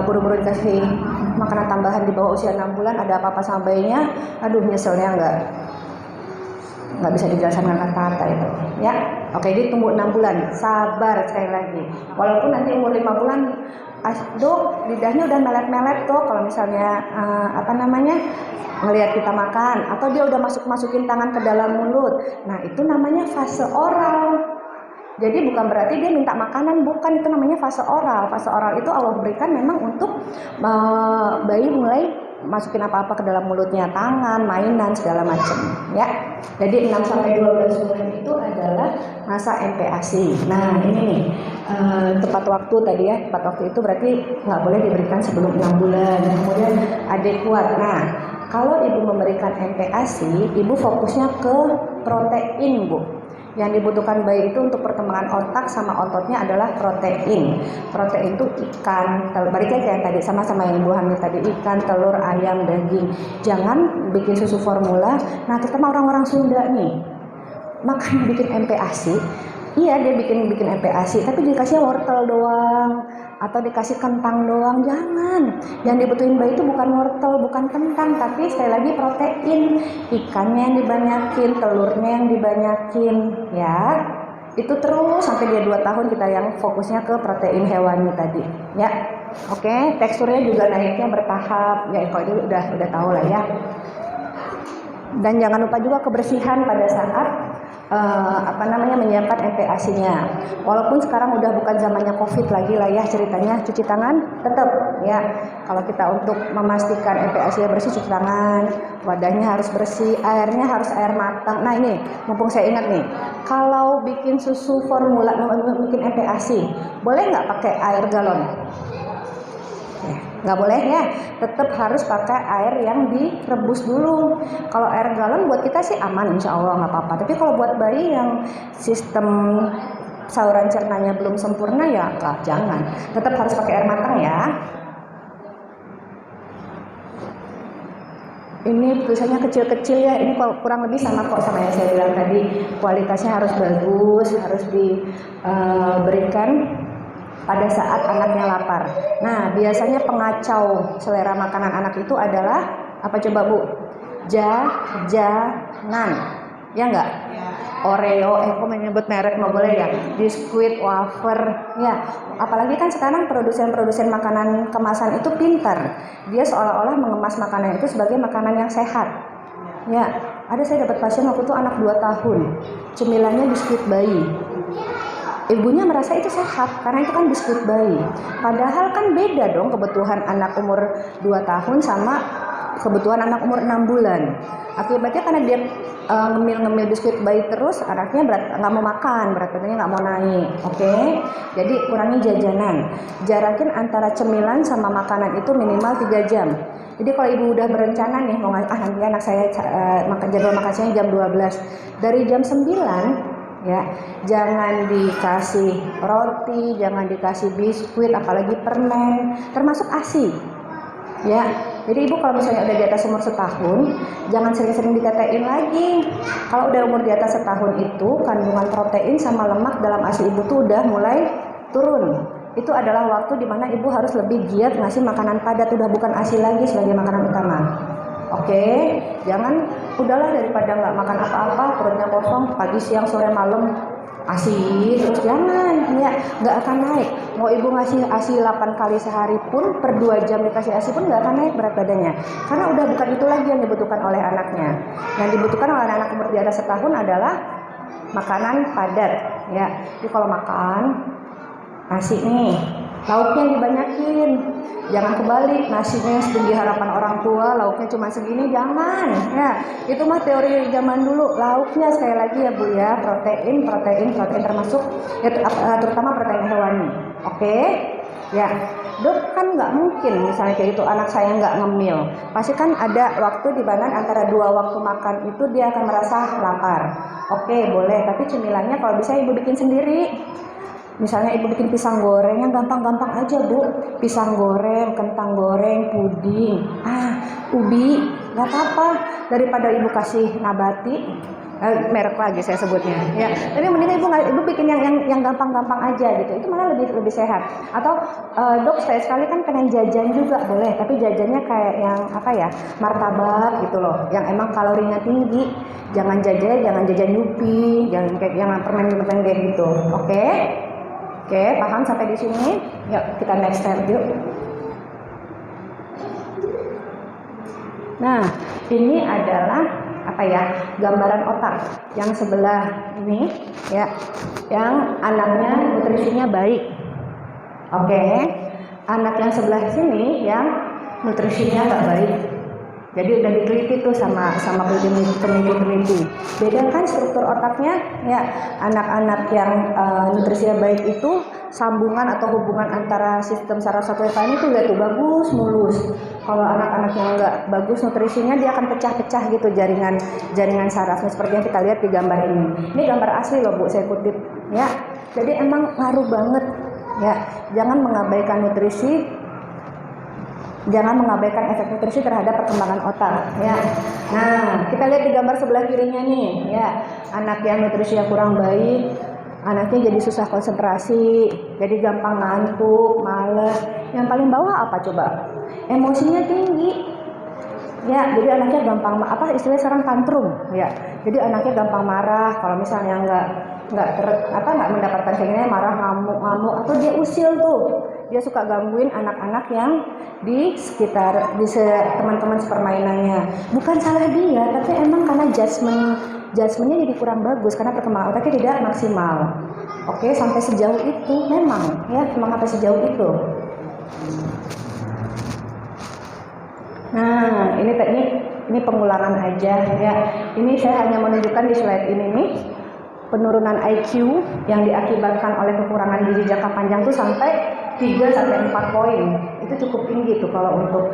buru-buru dikasih makanan tambahan di bawah usia 6 bulan, ada apa-apa sama bayinya, aduh nyeselnya nggak bisa dijelaskan dengan kata-kata itu ya. Oke, jadi tunggu 6 bulan, sabar sekali lagi. Walaupun nanti umur 5 bulan, Dok, lidahnya udah melet-melet tuh kalau misalnya ngelihat kita makan, atau dia udah masukin tangan ke dalam mulut. Nah, itu namanya fase oral. Jadi bukan berarti dia minta makanan, bukan, itu namanya fase oral. Fase oral itu Allah berikan memang untuk bayi mulai masukin apa-apa ke dalam mulutnya, tangan, mainan, segala macam ya. Jadi 6 sampai 12 bulan itu adalah masa MPASI. Nah, ini nih tepat waktu tadi ya, tepat waktu itu berarti nggak boleh diberikan sebelum 6 bulan. Kemudian adekuat. Nah, kalau ibu memberikan MPASI, ibu fokusnya ke protein, Bu. Yang dibutuhkan bayi itu untuk perkembangan otak sama ototnya adalah protein. Protein itu ikan, telur, balik lagi kayak tadi, sama-sama yang ibu hamil tadi, ikan, telur, ayam, daging. Jangan bikin susu formula. Nah, terutama orang-orang Sunda nih, makanya bikin MPASI. Iya, dia bikin MPASI, tapi dikasih wortel doang atau dikasih kentang doang. Jangan. Yang dibutuhin bayi itu bukan wortel, bukan kentang, tapi sekali lagi protein. Ikannya yang dibanyakin, telurnya yang dibanyakin ya. Itu terus sampai dia 2 tahun kita yang fokusnya ke protein hewani tadi ya. Oke, teksturnya juga naiknya bertahap ya, kalau itu udah tahu lah ya. Dan jangan lupa juga kebersihan pada saat menyiapkan MPASI-nya. Walaupun sekarang udah bukan zamannya COVID lagi lah ya, ceritanya cuci tangan tetap ya. Kalau kita untuk memastikan MPASI-nya bersih, cuci tangan, wadahnya harus bersih, airnya harus air matang. Nah, ini mumpung saya ingat nih, kalau bikin susu formula, bikin MPASI, boleh nggak pakai air galon? Nggak boleh ya, tetap harus pakai air yang direbus dulu. Kalau air galon buat kita sih aman, insya Allah nggak apa-apa. Tapi kalau buat bayi yang sistem saluran cernanya belum sempurna ya jangan. Tetap harus pakai air matang ya. Ini tulisannya kecil-kecil ya, ini kurang lebih sama kok sama yang saya bilang tadi. Kualitasnya harus bagus, harus diberikan pada saat anaknya lapar. Nah, biasanya pengacau selera makanan anak itu adalah apa coba Bu? Jajanan, ya enggak? Ya. Oreo, kok menyebut merek nggak boleh ya? Biskuit, wafer, ya. Apalagi kan sekarang produsen-produsen makanan kemasan itu pintar. Dia seolah-olah mengemas makanan itu sebagai makanan yang sehat. Ya, ada saya dapat pasien waktu itu anak 2 tahun, cemilannya biskuit bayi. Ibunya merasa itu sehat karena itu kan biskuit bayi. Padahal kan beda dong kebutuhan anak umur 2 tahun sama kebutuhan anak umur 6 bulan. Akibatnya karena dia ngemil biskuit bayi terus, anaknya nggak mau makan, berat badannya nggak mau naik. Oke? Jadi kurangi jajanan. Jarakin antara cemilan sama makanan itu minimal 3 jam. Jadi kalau ibu udah berencana nih mau nanti anak saya jadwal makan siang jam 12. Dari jam 9 ya. Jangan dikasih roti, jangan dikasih biskuit, apalagi permen, termasuk ASI. Ya, jadi ibu kalau misalnya udah di atas umur setahun, jangan sering-sering ditetein lagi. Kalau udah umur di atas setahun itu, kandungan protein sama lemak dalam ASI ibu tuh udah mulai turun. Itu adalah waktu dimana ibu harus lebih giat ngasih makanan padat, udah bukan ASI lagi sebagai makanan utama. Oke, jangan udahlah daripada nggak makan apa-apa, perutnya kosong, pagi, siang, sore, malam ASI terus, jangan, ya nggak akan naik. Mau ibu ngasih ASI 8 kali sehari pun, per 2 jam dikasih ASI pun nggak akan naik berat badannya, karena udah bukan itu lagi yang dibutuhkan oleh anaknya. Yang dibutuhkan oleh anak umur di atas setahun adalah makanan padat, ya. Jadi kalau makan nasi nih, lauknya dibanyakin, jangan kebalik, nasinya setinggi harapan orang tua, lauknya cuma segini, jangan. Ya, itu mah teori zaman dulu. Lauknya sekali lagi ya Bu ya, protein termasuk ya, terutama protein hewani. Oke? Ya, Dok, kan nggak mungkin misalnya kayak gitu anak saya nggak ngemil. Pasti kan ada waktu di mana antara 2 waktu makan itu dia akan merasa lapar. Oke, boleh, tapi cemilannya kalau bisa ibu bikin sendiri. Misalnya ibu bikin pisang goreng yang gampang-gampang aja Bu, pisang goreng, kentang goreng, puding, ubi, nggak apa-apa, daripada ibu kasih nabati, merek lagi saya sebutnya, ya. Tapi mending ibu bikin yang gampang-gampang aja gitu, itu malah lebih sehat. Atau Dok, saya sekali kan pengen jajan juga, boleh, tapi jajannya kayak yang apa ya, martabak gitu loh, yang emang kalorinya tinggi. Jangan jajan Yupi, jangan kayak yang permen kayak gitu, oke? Oke, paham sampai di sini? Yuk, kita next step yuk. Nah, ini adalah apa ya? Gambaran otak yang sebelah ini, ya, yang anaknya nutrisinya baik. Oke, anak yang sebelah sini yang nutrisinya nggak baik. Jadi udah diteliti tuh sama peneliti. Bedakan struktur otaknya, ya. Anak-anak yang nutrisinya baik itu sambungan atau hubungan antara sistem saraf satu lain itu lihat tuh bagus, mulus. Kalau anak-anak yang nggak bagus nutrisinya, dia akan pecah-pecah gitu jaringan sarafnya, seperti yang kita lihat di gambar ini. Ini gambar asli loh Bu, saya kutip, ya. Jadi emang ngaruh banget, ya. Jangan mengabaikan nutrisi. Jangan mengabaikan efek nutrisi terhadap perkembangan otak, ya. Nah, kita lihat di gambar sebelah kirinya nih, ya. Anak yang nutrisinya kurang baik, anaknya jadi susah konsentrasi, jadi gampang ngantuk, malas. Yang paling bawah apa coba? Emosinya tinggi. Ya, jadi anaknya gampang istilahnya sekarang tantrum, ya. Jadi anaknya gampang marah kalau misalnya nggak mendapatkan keinginannya, marah, ngamuk, atau dia usil tuh. Dia suka gangguin anak-anak yang di sekitar teman-teman sepermainannya. Bukan salah dia, tapi emang karena judgementnya jadi kurang bagus karena perkembangan otaknya tidak maksimal. Oke, sampai sejauh itu memang, ya, memang sampai sejauh itu. Nah, ini pengulangan aja, ya. Ini saya hanya menunjukkan di slide ini nih, penurunan IQ yang diakibatkan oleh kekurangan gizi jangka panjang tuh sampai 3-4 poin. Itu cukup tinggi tuh kalau untuk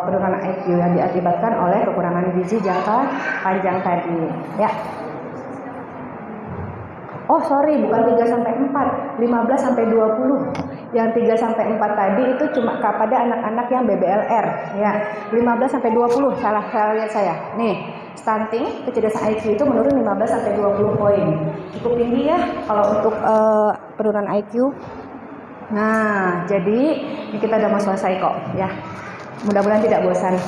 penurunan IQ yang diakibatkan oleh kekurangan gizi jangka panjang tadi, ya. Oh sorry, bukan 3-4, 15-20. Yang 3-4 tadi itu cuma kepada anak-anak yang BBLR, ya. 15-20, salah lihat saya. Nih, stunting, kecerdasan IQ itu menurun 15-20 poin. Cukup tinggi ya kalau untuk penurunan IQ. Nah, jadi ini kita udah mau selesai kok, ya. Mudah-mudahan tidak bosan.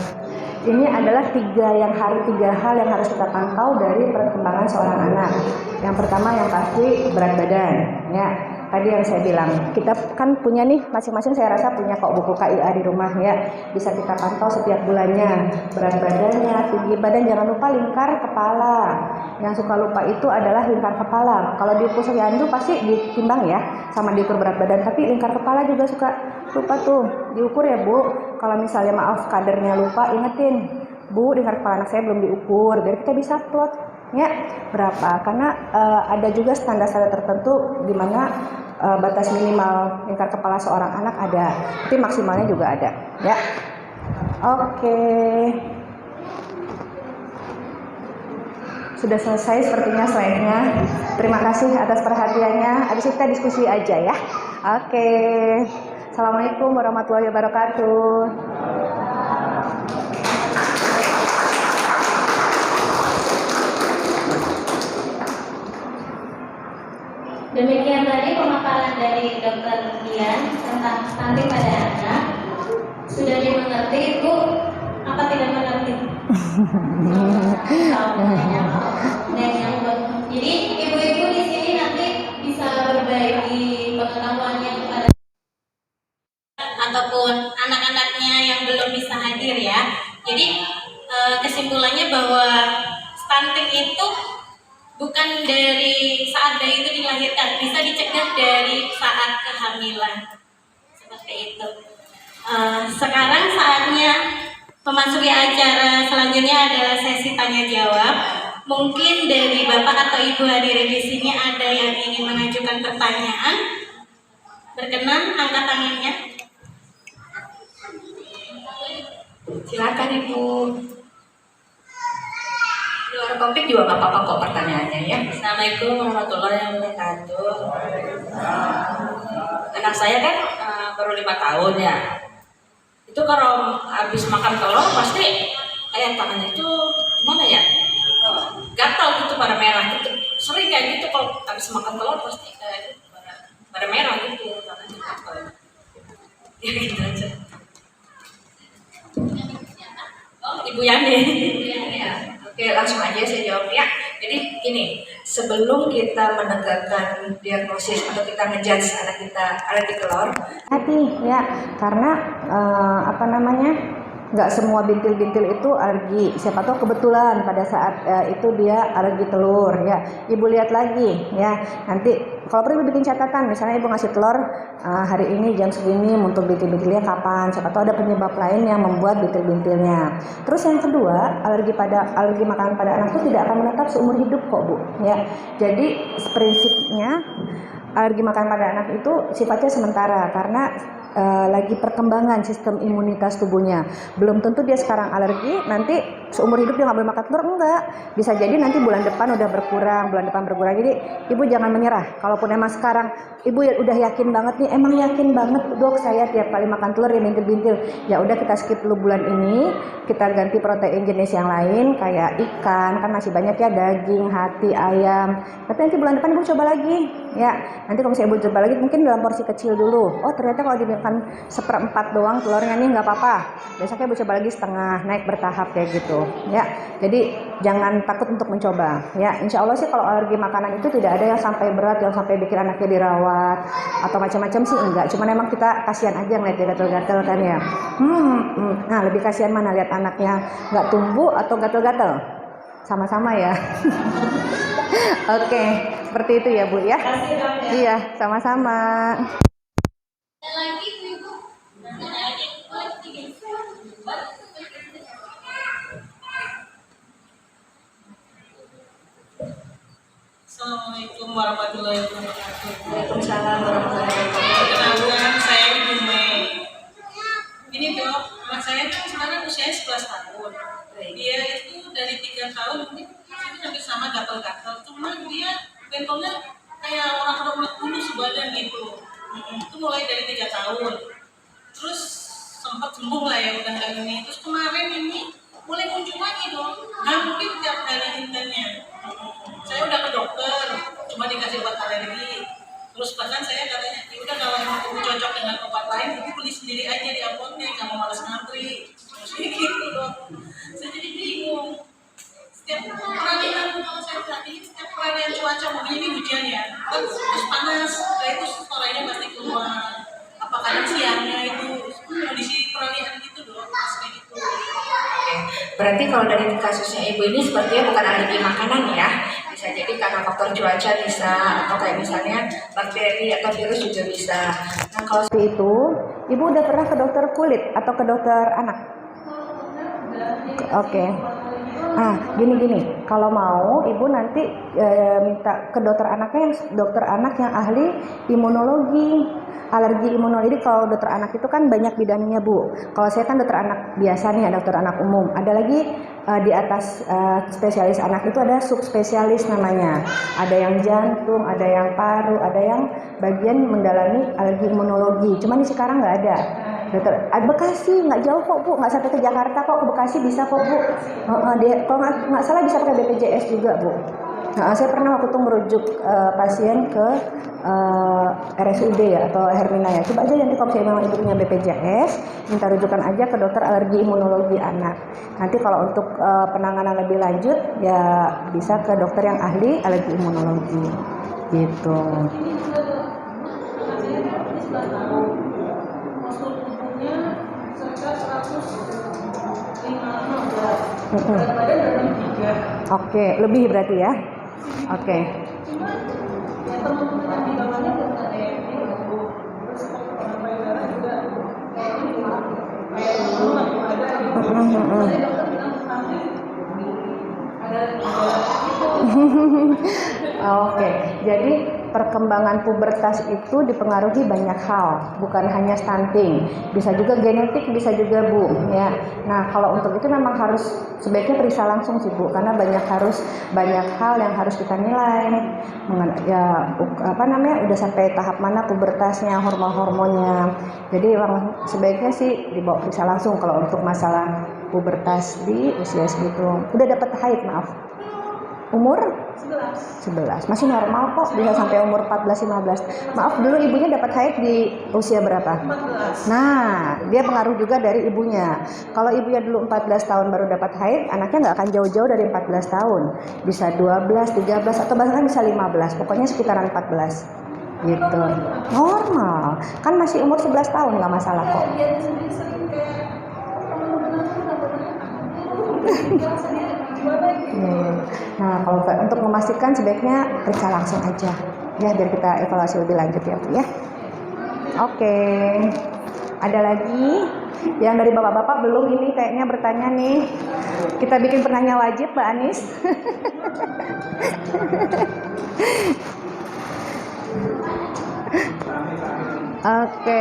Ini adalah 3 hal yang harus kita pantau dari perkembangan seorang anak. Yang pertama yang pasti berat badan, ya. Tadi yang saya bilang, kita kan punya nih, masing-masing saya rasa punya kok buku KIA di rumah, ya. Bisa kita pantau setiap bulannya, berat badannya, tinggi badan, jangan lupa lingkar kepala. Yang suka lupa itu adalah lingkar kepala. Kalau di posyandu pasti ditimbang ya, sama diukur berat badan, tapi lingkar kepala juga suka lupa tuh, diukur ya Bu. Kalau misalnya maaf kadernya lupa, ingetin, Bu, lingkar kepala anak saya belum diukur, biar kita bisa plot, ya, berapa. Karena ada juga standar-standar tertentu di mana batas minimal lingkar kepala seorang anak ada, tapi maksimalnya juga ada, ya. Oke. sudah selesai sepertinya slide-nya. Terima kasih atas perhatiannya. Habis itu kita diskusi aja ya. Oke. Assalamualaikum warahmatullahi wabarakatuh. Demikian tadi pemaparan dari Dr. Dian tentang stunting pada anak. Sudah dimengerti, Bu? Apa tidak mengerti? Jadi ibu-ibu di sini nanti bisa berbagi pengetahuannya kepada ataupun anak-anaknya yang belum bisa hadir ya. Jadi kesimpulannya bahwa stunting itu bukan dari saat bayi itu dilahirkan, bisa dicegah dari saat kehamilan. Seperti itu. Sekarang saatnya memasuki acara selanjutnya adalah sesi tanya jawab. Mungkin dari Bapak atau Ibu hadirin di sini ada yang ingin mengajukan pertanyaan. Berkenan angkat tangannya. Silakan Ibu. Di luar topik juga nggak apa-apa kok pertanyaannya ya. Assalamualaikum warahmatullahi wabarakatuh. Anak saya kan baru 5 tahun ya. Itu kalau habis makan telur pasti kayak tangannya itu gimana ya? Gatal gitu, pada merah gitu. Sering kayak gitu kalau habis makan telur pasti kayak gitu, pada merah gitu tangannya gatal. Ya gitu aja. Oh, Ibu Yani. Oke, langsung aja saya jawab ya. Jadi gini, sebelum kita menegakkan diagnosis atau kita ngejudge anak kita alergi telur, Hati ya, karena apa namanya, nggak semua bintil-bintil itu alergi. Siapa tahu kebetulan pada saat itu dia alergi telur ya. Ibu lihat lagi ya. Nanti kalau perlu ibu bikin catatan, misalnya ibu ngasih telur hari ini jam segini, untuk bintil-bintilnya kapan. Siapa tahu ada penyebab lain yang membuat bintil-bintilnya. Terus yang kedua, alergi makanan pada anak itu tidak akan menetap seumur hidup kok Bu ya. Jadi prinsipnya alergi makanan pada anak itu sifatnya sementara karena lagi perkembangan sistem imunitas tubuhnya. Belum tentu dia sekarang alergi, nanti seumur hidup dia nggak boleh makan telur, enggak. Bisa jadi nanti bulan depan udah berkurang, bulan depan berkurang. Jadi ibu jangan menyerah. Kalaupun emang sekarang ibu udah yakin banget nih, emang yakin banget dok saya tiap kali makan telur ya bintil-bintil. Ya udah kita skip dulu bulan ini, kita ganti protein jenis yang lain kayak ikan, kan masih banyak ya, daging, hati, ayam. Tapi nanti bulan depan ibu coba lagi. Ya, nanti kalau misalnya ibu coba lagi mungkin dalam porsi kecil dulu. Oh ternyata kalau dimakan 1/4 doang telurnya nih nggak apa-apa. Besoknya ibu coba lagi setengah, naik bertahap kayak gitu. Ya, jadi jangan takut untuk mencoba. Ya, insya Allah sih kalau alergi makanan itu tidak ada yang sampai berat, yang sampai bikin anaknya dirawat atau macam-macam sih enggak. Cuman emang kita kasihan aja ngeliat dia gatel-gatel kan ya. Nah lebih kasihan mana lihat anaknya nggak tumbuh atau gatel-gatel? Sama-sama ya. Oke, seperti itu ya Bu ya. Iya, sama-sama. Assalamualaikum warahmatullahi wabarakatuh. Waalaikumsalam warahmatullahi wabarakatuh. Perkenalkan, saya Ibu Mei. Ini dok, anak saya kan sekarang usianya 11 tahun. Dia itu dari 3 tahun mungkin itu hampir sama gatal-gatal. Cuma dia bentolnya kayak orang udah bulu sebadan gitu. Itu mulai dari 3 tahun. Terus sempat sembuh lah ya udah nggak ini. Terus kemarin ini mulai muncul lagi dong. Hampir tiap hari intensnya. Saya udah ke dokter, cuma dikasih obat alergi. Terus bahkan saya katanya, ya udah kalau ibu cocok dengan obat lain, ibu beli sendiri aja di apotek, kamu malas ngantri. Terus gitu dong. Saya jadi bingung. Setiap peralihan kalau saya perhatiin, setiap peralihan cuaca mungkin ini hujan ya, terus panas, nah itu suaranya pasti keluar. Apa kadang siangnya itu kondisi peralihan gitu dong, kayak gitu. Oke, berarti kalau dari kasusnya ibu ini sepertinya bukan alergi makanan ya. Bisa jadi karena faktor cuaca bisa, atau kayak misalnya bakteri atau virus juga bisa. Nah kalau Seperti itu, ibu udah pernah ke dokter kulit atau ke dokter anak? Oke. Gini, kalau mau ibu nanti minta ke dokter anaknya, dokter anak yang ahli imunologi, alergi imunologi. Jadi kalau dokter anak itu kan banyak bidangnya bu. Kalau saya kan dokter anak biasa nih, dokter anak umum. Ada lagi di atas spesialis anak itu ada subspesialis namanya. Ada yang jantung, ada yang paru, ada yang bagian mendalami alergi imunologi. Cuman sekarang nggak ada. Dokter Bekasi nggak jauh kok bu, nggak sampai ke Jakarta kok, ke Bekasi bisa kok bu. Kalau nggak salah bisa pakai BPJS juga bu. Saya pernah waktu itu merujuk pasien ke RSUD ya atau Hermina ya. Coba aja nanti kalau saya memang ibu punya BPJS, minta rujukan aja ke dokter alergi imunologi anak. Nanti kalau untuk penanganan lebih lanjut ya bisa ke dokter yang ahli alergi imunologi gitu. Oke, lebih berarti ya. Oke. Oke, jadi perkembangan pubertas itu dipengaruhi banyak hal, bukan hanya stunting, bisa juga genetik, bisa juga bu, ya. Nah kalau untuk itu memang harus sebaiknya periksa langsung sih bu, karena banyak hal yang harus kita nilai, ya udah sampai tahap mana pubertasnya, hormonnya. Jadi memang sebaiknya sih dibawa periksa langsung kalau untuk masalah pubertas di usia segitu. Udah dapat haid maaf. Umur 11. Masih normal kok, bisa sampai umur 14-15. Maaf, dulu ibunya dapat haid di usia berapa? 14. Nah, dia pengaruh juga dari ibunya. Kalau ibunya dulu 14 tahun baru dapat haid, anaknya nggak akan jauh-jauh dari 14 tahun. Bisa 12, 13, atau bahkan bisa 15. Pokoknya sekitaran 14. Gitu. Normal. Kan masih umur 11 tahun, nggak masalah kok. Nah, kalau untuk memastikan sebaiknya periksa langsung aja ya, biar kita evaluasi lebih lanjut ya Bu ya. Oke. Ada lagi yang dari bapak-bapak belum ini kayaknya bertanya nih. Kita bikin penanya wajib Mbak Anis. Oke.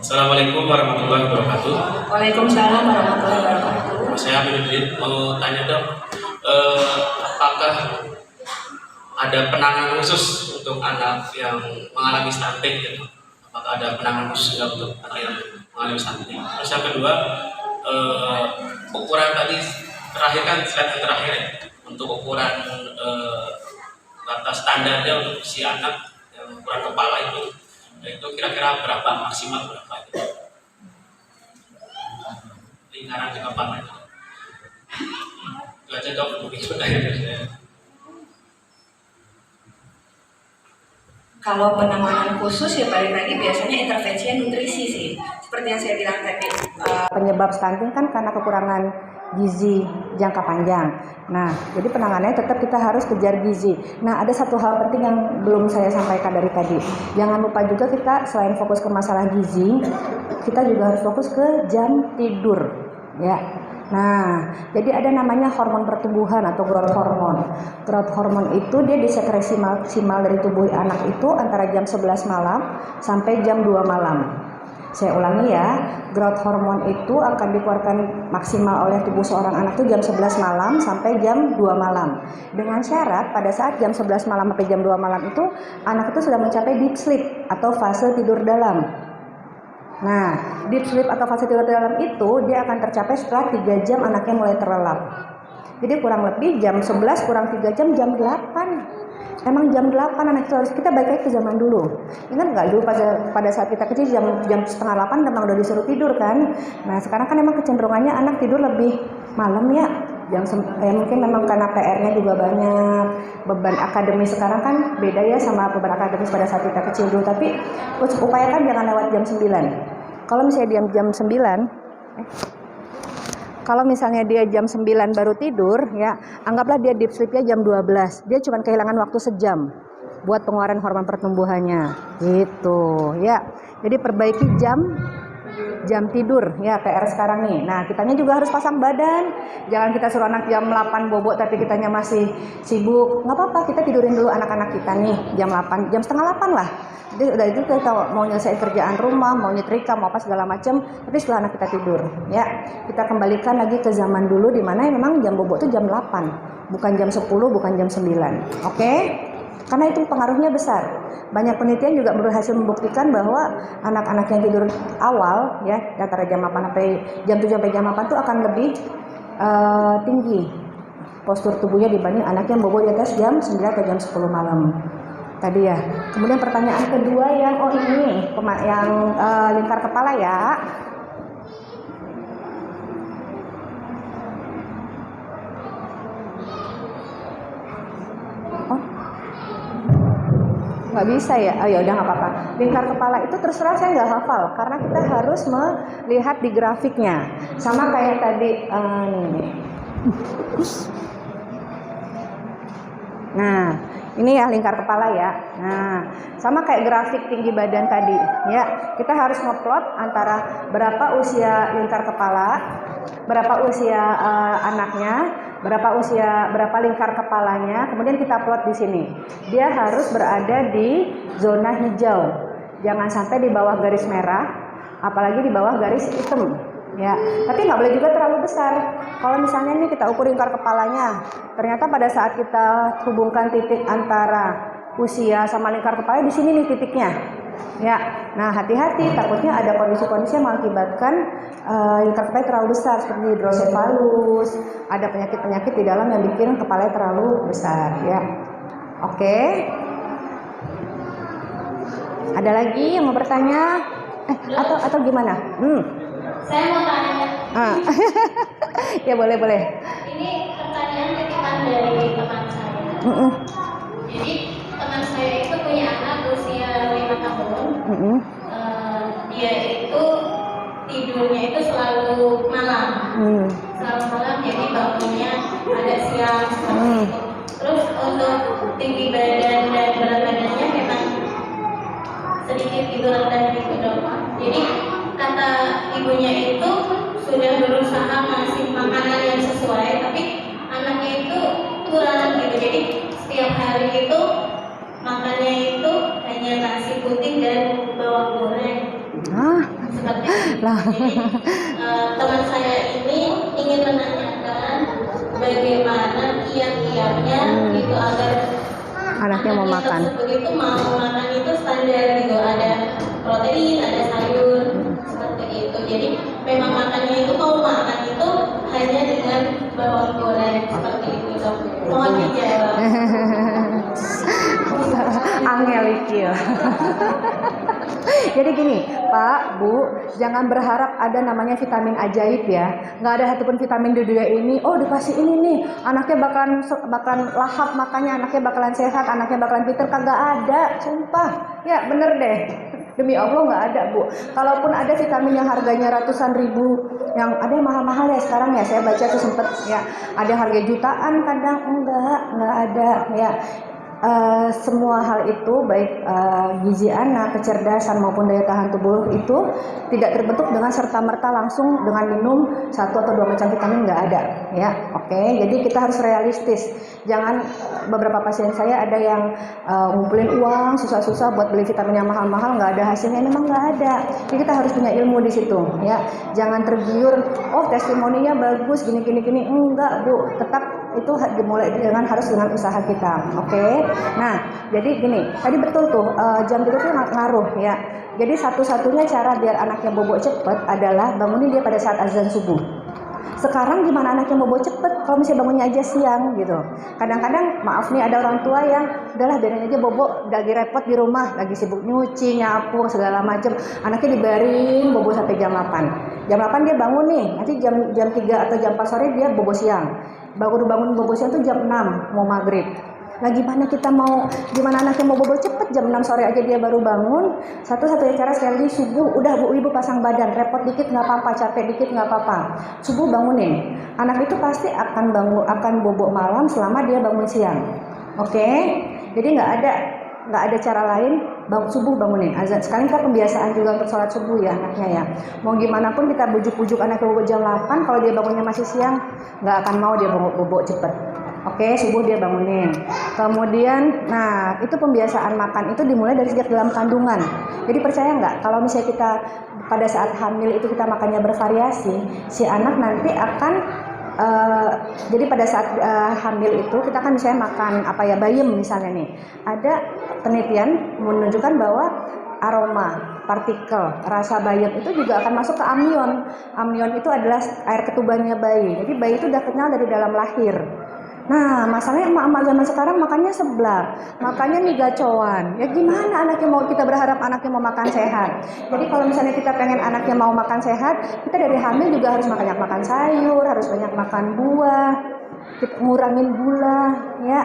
Assalamualaikum warahmatullahi wabarakatuh. Waalaikumsalam warahmatullahi wabarakatuh. Saya Aminuddin, mau tanya dok, apakah ada penanganan khusus untuk anak yang mengalami stunting? Gitu? Apakah ada penanganan khusus untuk anak yang mengalami stunting? Terus yang kedua, ukuran tadi terakhir kan slide yang terakhir ya, untuk ukuran batas standarnya untuk si anak yang ukuran kepala itu kira-kira berapa, maksimal berapa itu? Lingkaran di kepala itu. Itu aja dok, mungkin sudah ya. Kalau penanganan khusus ya balik lagi biasanya intervensi nutrisi sih. Seperti yang saya bilang tadi. Penyebab stunting kan karena kekurangan gizi jangka panjang. Nah, jadi penanganannya tetap kita harus kejar gizi. Nah, ada satu hal penting yang belum saya sampaikan dari tadi. Jangan lupa juga kita selain fokus ke masalah gizi, kita juga harus fokus ke jam tidur, ya. Nah, jadi ada namanya hormon pertumbuhan atau growth hormone. Growth hormone itu dia disekresi maksimal dari tubuh anak itu antara jam 11 malam sampai jam 2 malam. Saya ulangi ya, growth hormone itu akan dikeluarkan maksimal oleh tubuh seorang anak itu jam 11 malam sampai jam 2 malam. Dengan syarat pada saat jam 11 malam sampai jam 2 malam itu anak itu sudah mencapai deep sleep atau fase tidur dalam. Nah, deep sleep atau fase tidur dalam itu dia akan tercapai setelah 3 jam anaknya mulai terlelap. Jadi kurang lebih jam 11 kurang 3 jam, jam 8. Emang jam 8 anak itu harus, kita balik lagi ke zaman dulu. Ingat nggak dulu pada saat kita kecil jam setengah 8 memang udah disuruh tidur kan. Nah sekarang kan emang kecenderungannya anak tidur lebih malam ya. Mungkin memang karena PR-nya juga banyak. Beban akademis sekarang kan beda ya sama beban akademis pada saat kita kecil dulu. Tapi upayakan jangan lewat jam 9. Kalau misalnya dia jam 9, kalau misalnya dia jam 9 baru tidur, ya anggaplah dia deep sleep-nya jam 12. Dia cuma kehilangan waktu sejam. buat pengeluaran hormon pertumbuhannya gitu ya. Jadi perbaiki jam tidur ya, PR sekarang nih. Nah, kitanya juga harus pasang badan. Jangan kita suruh anak jam 8 bobok tapi kitanya masih sibuk. Nggak apa-apa, kita tidurin dulu anak-anak kita nih jam 8, jam setengah 8 lah. Jadi udah itu kita mau nyelesain kerjaan rumah, mau nyetrika, mau apa segala macam, tapi setelah anak kita tidur ya. Kita kembalikan lagi ke zaman dulu di mana memang jam bobok itu jam 8, bukan jam 10, bukan jam 9. Oke? Karena itu pengaruhnya besar. Banyak penelitian juga berhasil membuktikan bahwa anak-anak yang tidur awal ya, antara jam 8 sampai jam 7 sampai jam 8 itu akan lebih tinggi postur tubuhnya dibanding anak yang bobo di atas jam 9 atau jam 10 malam. Tadi ya. Kemudian pertanyaan kedua yang ini yang lingkar kepala ya. Nggak bisa ya? Oh ya udah nggak apa-apa. Lingkar kepala itu terserah, saya nggak hafal karena kita harus melihat di grafiknya. Sama kayak tadi nih. Nah, ini ya lingkar kepala ya. Nah, sama kayak grafik tinggi badan tadi ya. Kita harus ngeplot antara berapa usia lingkar kepala, berapa usia anaknya, berapa lingkar kepalanya, kemudian kita plot di sini. Dia harus berada di zona hijau. Jangan sampai di bawah garis merah, apalagi di bawah garis hitam. Ya, tapi nggak boleh juga terlalu besar. Kalau misalnya ini kita ukur lingkar kepalanya, ternyata pada saat kita hubungkan titik antara usia sama lingkar kepala di sini nih titiknya. Ya, nah hati-hati, takutnya ada kondisi-kondisi yang mengakibatkan lingkar kepala terlalu besar seperti hidrosefalus, ada penyakit-penyakit di dalam yang bikin kepala terlalu besar. Ya, oke. Ada lagi yang mau bertanya? Atau gimana? Saya mau tanya. Ya boleh. Ini pertanyaan titipan dari teman saya. Jadi teman saya itu punya anak usia 5 tahun. Dia itu tidurnya itu selalu malam. Selalu malam, jadi bangunnya agak siang seperti itu. Terus untuk tinggi badan dan berat badannya memang sedikit itu rendah gitu dok. Jadi kata ibunya itu sudah berusaha ngasih makanan yang sesuai, tapi anaknya itu kurang gitu. Jadi setiap hari itu makannya itu hanya nasi putih dan bawang goreng. Seperti itu. Jadi teman saya ini ingin menanyakan bagaimana kiat-kiatnya gitu agar anaknya mau makan. Tersebut itu mau makan itu standar gitu, ada protein, ada sayur seperti itu. Jadi memang makannya itu mau makan itu hanya dengan bawang goreng seperti itu dok. Mohon dijawab. Angel iki ya. Jadi gini, Pak, Bu, jangan berharap ada namanya vitamin ajaib ya. Nggak ada satupun vitamin di dunia ini. Oh, dikasih ini nih, anaknya bakalan lahap makanya, anaknya bakalan sehat, anaknya bakalan pinter. Kagak ada, sumpah. Ya, bener deh. Demi Allah nggak ada, Bu. Kalaupun ada vitamin yang harganya ratusan ribu, yang ada yang mahal-mahal ya sekarang ya. Saya baca tuh sempet ya, ada harga jutaan, kadang nggak ada ya. Semua hal itu baik gizi anak, kecerdasan maupun daya tahan tubuh itu tidak terbentuk dengan serta-merta langsung dengan minum 1 atau 2 macam vitamin, nggak ada ya. Oke, jadi kita harus realistis. Jangan, beberapa pasien saya ada yang ngumpulin uang susah-susah buat beli vitamin yang mahal-mahal, nggak ada hasilnya, memang nggak ada. Jadi kita harus punya ilmu di situ ya. Jangan tergiur, oh testimoninya bagus gini, enggak Bu, tetap itu dimulai harus dengan usaha kita. Oke. Nah, jadi gini, tadi betul tuh jam tidur itu ngaruh ya. Jadi satu-satunya cara biar anaknya bobo cepet adalah bangunin dia pada saat azan subuh. Sekarang gimana anaknya bobo cepet kalau misalnya bangunnya aja siang gitu. Kadang-kadang maaf nih ada orang tua yang udahlah biarin aja bobo, lagi repot di rumah, lagi sibuk nyuci, nyapu segala macam. Anaknya dibiarin bobo sampai jam 8. Jam 8 dia bangun nih, nanti jam 3 atau jam 4 sore dia bobo siang. Bangun bobo siang tuh jam 6 mau maghrib. Nah gimana anaknya mau bobo cepet jam 6 sore aja dia baru bangun. Satu-satunya cara sekali lagi subuh, udah Bu Ibu pasang badan, repot dikit nggak apa-apa, capek dikit nggak apa-apa. Subuh bangunin. Anak itu pasti akan bobo malam selama dia bangun siang. Oke? Jadi nggak ada nggak ada cara lain, subuh bangunin azan. Sekarang kita kebiasaan juga untuk sholat subuh ya anaknya ya. Mau gimana pun kita bujuk-bujuk anak bobo jam 8, kalau dia bangunnya masih siang, nggak akan mau dia bobo cepet. Oke, subuh dia bangunin. Kemudian, nah itu pembiasaan makan itu dimulai dari sejak dalam kandungan. Jadi percaya nggak, kalau misalnya kita pada saat hamil itu kita makannya bervariasi, si anak nanti akan jadi pada saat hamil itu kita kan misalnya makan apa ya, bayam misalnya nih, ada penelitian menunjukkan bahwa aroma, partikel, rasa bayam itu juga akan masuk ke amnion. Amnion itu adalah air ketubannya bayi. Jadi bayi itu udah kenal dari dalam lahir. Nah, masalahnya emak-emak zaman sekarang makannya seblak, makannya mie gacoan. Ya gimana anaknya mau, kita berharap anaknya mau makan sehat. Jadi kalau misalnya kita pengen anaknya mau makan sehat, kita dari hamil juga harus banyak makan sayur, harus banyak makan buah, kita ngurangin gula, ya.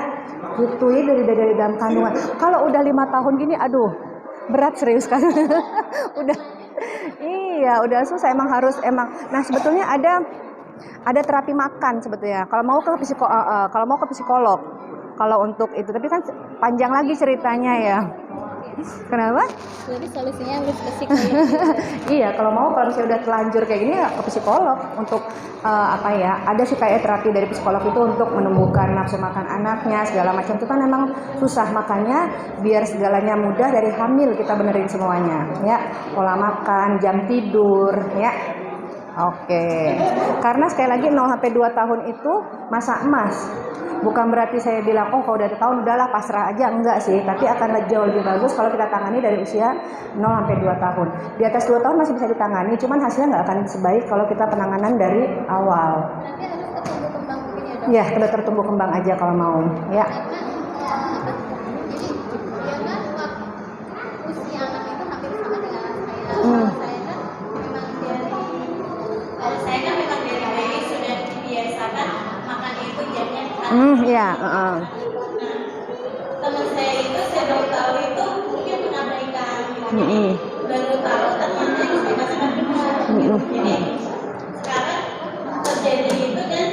Gitu ya dari dalam kandungan. Kalau udah 5 tahun gini, aduh, berat serius kan. Udah, iya, udah susah emang harus emang. Nah, sebetulnya ada terapi makan sebetulnya. Kalau mau ke psikolog. Kalau untuk itu, tapi kan panjang lagi ceritanya ya. Kenapa? Jadi solusinya harus ke psikolog. Iya, kalau misalnya udah telanjur kayak gini ya ke psikolog untuk ada sih kayak terapi dari psikolog itu untuk menumbuhkan nafsu makan anaknya segala macam. Itu kan memang susah, makanya biar segalanya mudah dari hamil kita benerin semuanya ya. Pola makan, jam tidur ya. Oke. Karena sekali lagi 0 sampai 2 tahun itu masa emas. Bukan berarti saya bilang kalau udah 1 tahun udahlah pasrah aja, enggak sih, tapi akan jauh lebih bagus kalau kita tangani dari usia 0 sampai 2 tahun. Di atas 2 tahun masih bisa ditangani, cuman hasilnya nggak akan sebaik kalau kita penanganan dari awal. Nanti harus tertumbuh kembang mungkin ya, Dok. Ya, udah tertumbuh kembang aja kalau mau. Ya. Usia anak itu hampir sama dengan saya. Hmm. Kalau saya kan memang dari bayi sudah dibiasakan makan itu jamnya Iya. Nah, teman saya itu saya baru tahu itu mungkin mengabaikan baru tahu ternyata yang saya katakan benar. Jadi sekarang terjadi itu dan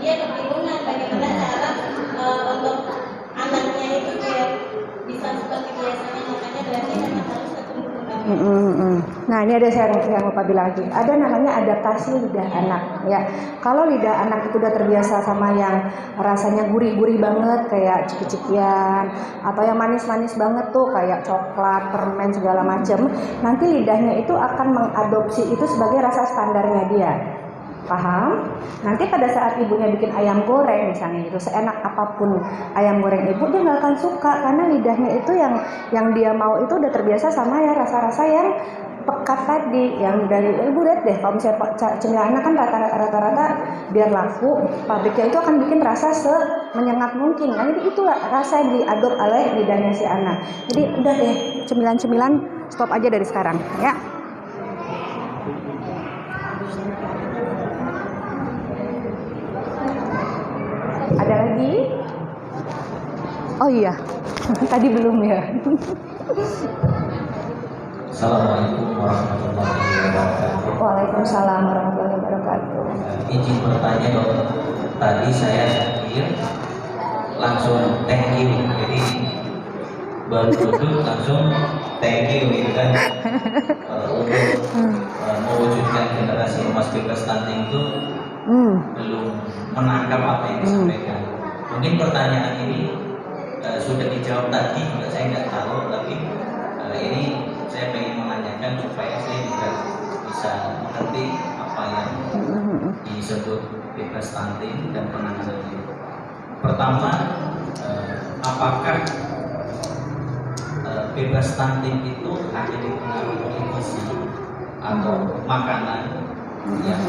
dia kebingungan bagaimana cara untuk anaknya itu biar bisa seperti biasanya, makanya berarti memang harus tertumbuh kembang. Nah, ini ada yang lupa bilang lagi. Ada namanya adaptasi lidah anak ya. Kalau lidah anak itu udah terbiasa sama yang rasanya gurih-gurih banget kayak ciki-cikian atau yang manis-manis banget tuh kayak coklat, permen segala macem, nanti lidahnya itu akan mengadopsi itu sebagai rasa standarnya dia. Paham? Nanti pada saat ibunya bikin ayam goreng misalnya gitu, seenak apapun ayam goreng ibu, dia nggak akan suka karena lidahnya itu yang dia mau itu udah terbiasa sama ya rasa-rasa yang pekat tadi, yang dari ibu lihat deh kalau misalnya cemilan anak kan rata-rata biar laku pabriknya itu akan bikin rasa menyengat mungkin. Nah, jadi itulah rasa yang diadop oleh lidahnya si anak. Jadi udah deh cemilan-cemilan stop aja dari sekarang ya. Ada lagi? Oh iya, tadi belum ya. Assalamualaikum warahmatullahi wabarakatuh. Waalaikumsalam warahmatullahi wabarakatuh. Izin bertanya dok, tadi saya sakit langsung thank you, jadi baru duduk langsung thank you gitu kan. Untuk mewujudkan generasi emas bebas stunting itu belum menangkap apa yang disampaikan. Mungkin pertanyaan ini sudah dijawab tadi, juga saya nggak tahu, tapi ini saya ingin menanyakan supaya saya juga bisa mengerti apa yang disebut bebas stunting dan penanganannya. Pertama, apakah bebas stunting itu hanya dipengaruhi oleh gizi atau makanan yang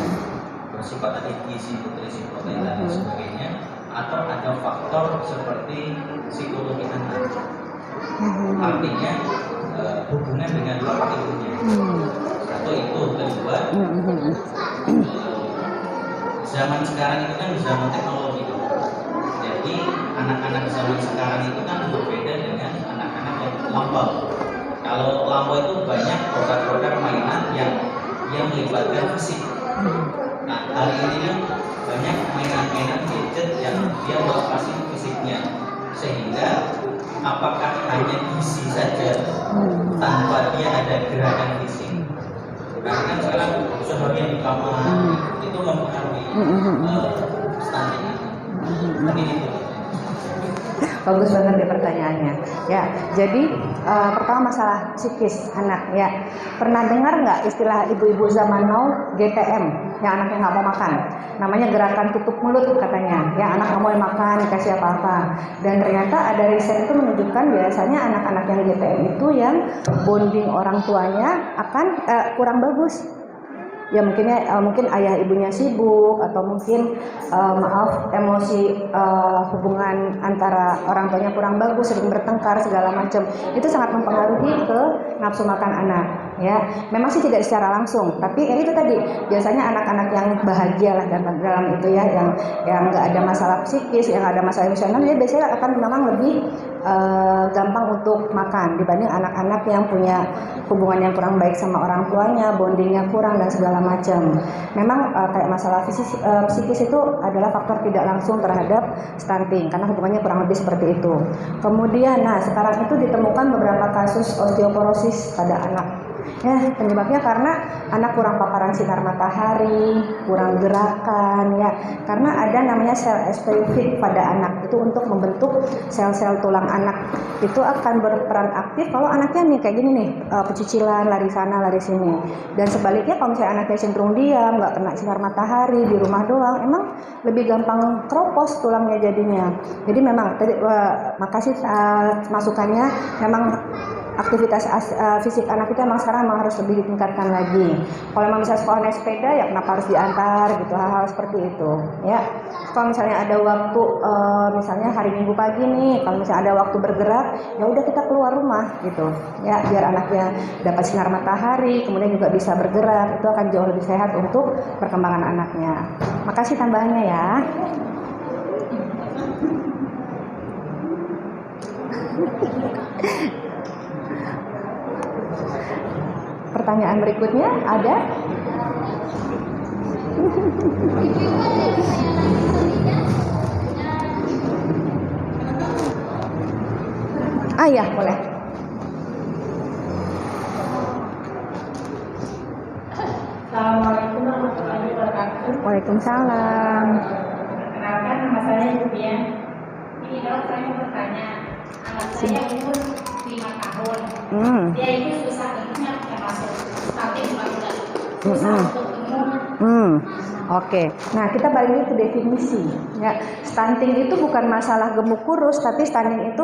bersifat gizi, nutrisi, protein dan sebagainya, atau ada faktor seperti psikologi anak? Artinya hubungan dengan bapak ibunya. Satu itu. Kedua, zaman sekarang itu kan zaman teknologi. Jadi anak-anak zaman sekarang itu kan berbeda dengan anak-anak yang lampau. Kalau lampau itu banyak produk-produk mainan yang melibatkan fisik. Nah, hari ini kan banyak mainan-mainan gadget yang dia mengawasi fisiknya, sehingga apakah hanya isi saja tanpa dia ada gerakan fisik? Karena kan sekarang seharian di kamar itu mempengaruhi stunting. Tapi itu Bagus banget ya pertanyaannya. Ya, jadi pertama masalah psikis anak ya. Pernah dengar nggak istilah ibu-ibu zaman now GTM, yang anaknya nggak mau makan? Namanya gerakan tutup mulut katanya. Ya, anak nggak mau makan dikasih apa-apa. Dan ternyata ada riset itu menunjukkan biasanya anak-anak yang GTM itu yang bonding orang tuanya akan kurang bagus. Ya mungkin ayah ibunya sibuk atau mungkin emosi hubungan antara orang tuanya kurang bagus, sering bertengkar segala macam, itu sangat mempengaruhi ke nafsu makan anak ya. Memang sih tidak secara langsung, tapi ya itu tadi biasanya anak-anak yang bahagia lah dalam itu ya, yang nggak ada masalah psikis, yang ada masalah emosional, dia biasanya akan memang lebih gampang untuk makan dibanding anak-anak yang punya hubungan yang kurang baik sama orang tuanya, bondingnya kurang dan segala macam. Memang kayak masalah psikis itu adalah faktor tidak langsung terhadap stunting karena hubungannya kurang lebih seperti itu. Kemudian, nah sekarang itu ditemukan beberapa kasus osteoporosis pada anak. Ya, penyebabnya karena anak kurang paparan sinar matahari, kurang gerakan ya. Karena ada namanya sel SP-fit pada anak itu untuk membentuk sel-sel tulang anak. Itu akan berperan aktif kalau anaknya nih kayak gini nih, pecicilan, lari sana, lari sini. Dan sebaliknya kalau misalnya anaknya cenderung diam, nggak kena sinar matahari, di rumah doang, emang lebih gampang keropos tulangnya jadinya. Jadi memang tadi makasih masukannya, memang aktivitas fisik anak kita emang sekarang harus lebih ditingkatkan lagi. Kalau memang bisa sekolah naik sepeda ya kenapa harus diantar gitu, hal-hal seperti itu ya. Kalau misalnya ada waktu misalnya hari Minggu pagi nih, kalau misalnya ada waktu bergerak ya udah kita keluar rumah gitu ya, biar anaknya dapat sinar matahari, kemudian juga bisa bergerak, itu akan jauh lebih sehat untuk perkembangan anaknya. Makasih tambahannya ya. Pertanyaan berikutnya ada? Iya, boleh. Assalamualaikum warahmatullahi wabarakatuh. Waalaikumsalam. Perkenalkan nama saya Yubian. Ini dok, saya mau bertanya. Anak saya umur 5 tahun. Dia itu susah bentuknya termasuk stunting bulan. Susah untuk gemuk. Oke. Nah, kita balik lagi ke definisi. Ya, stunting itu bukan masalah gemuk kurus, tapi stunting itu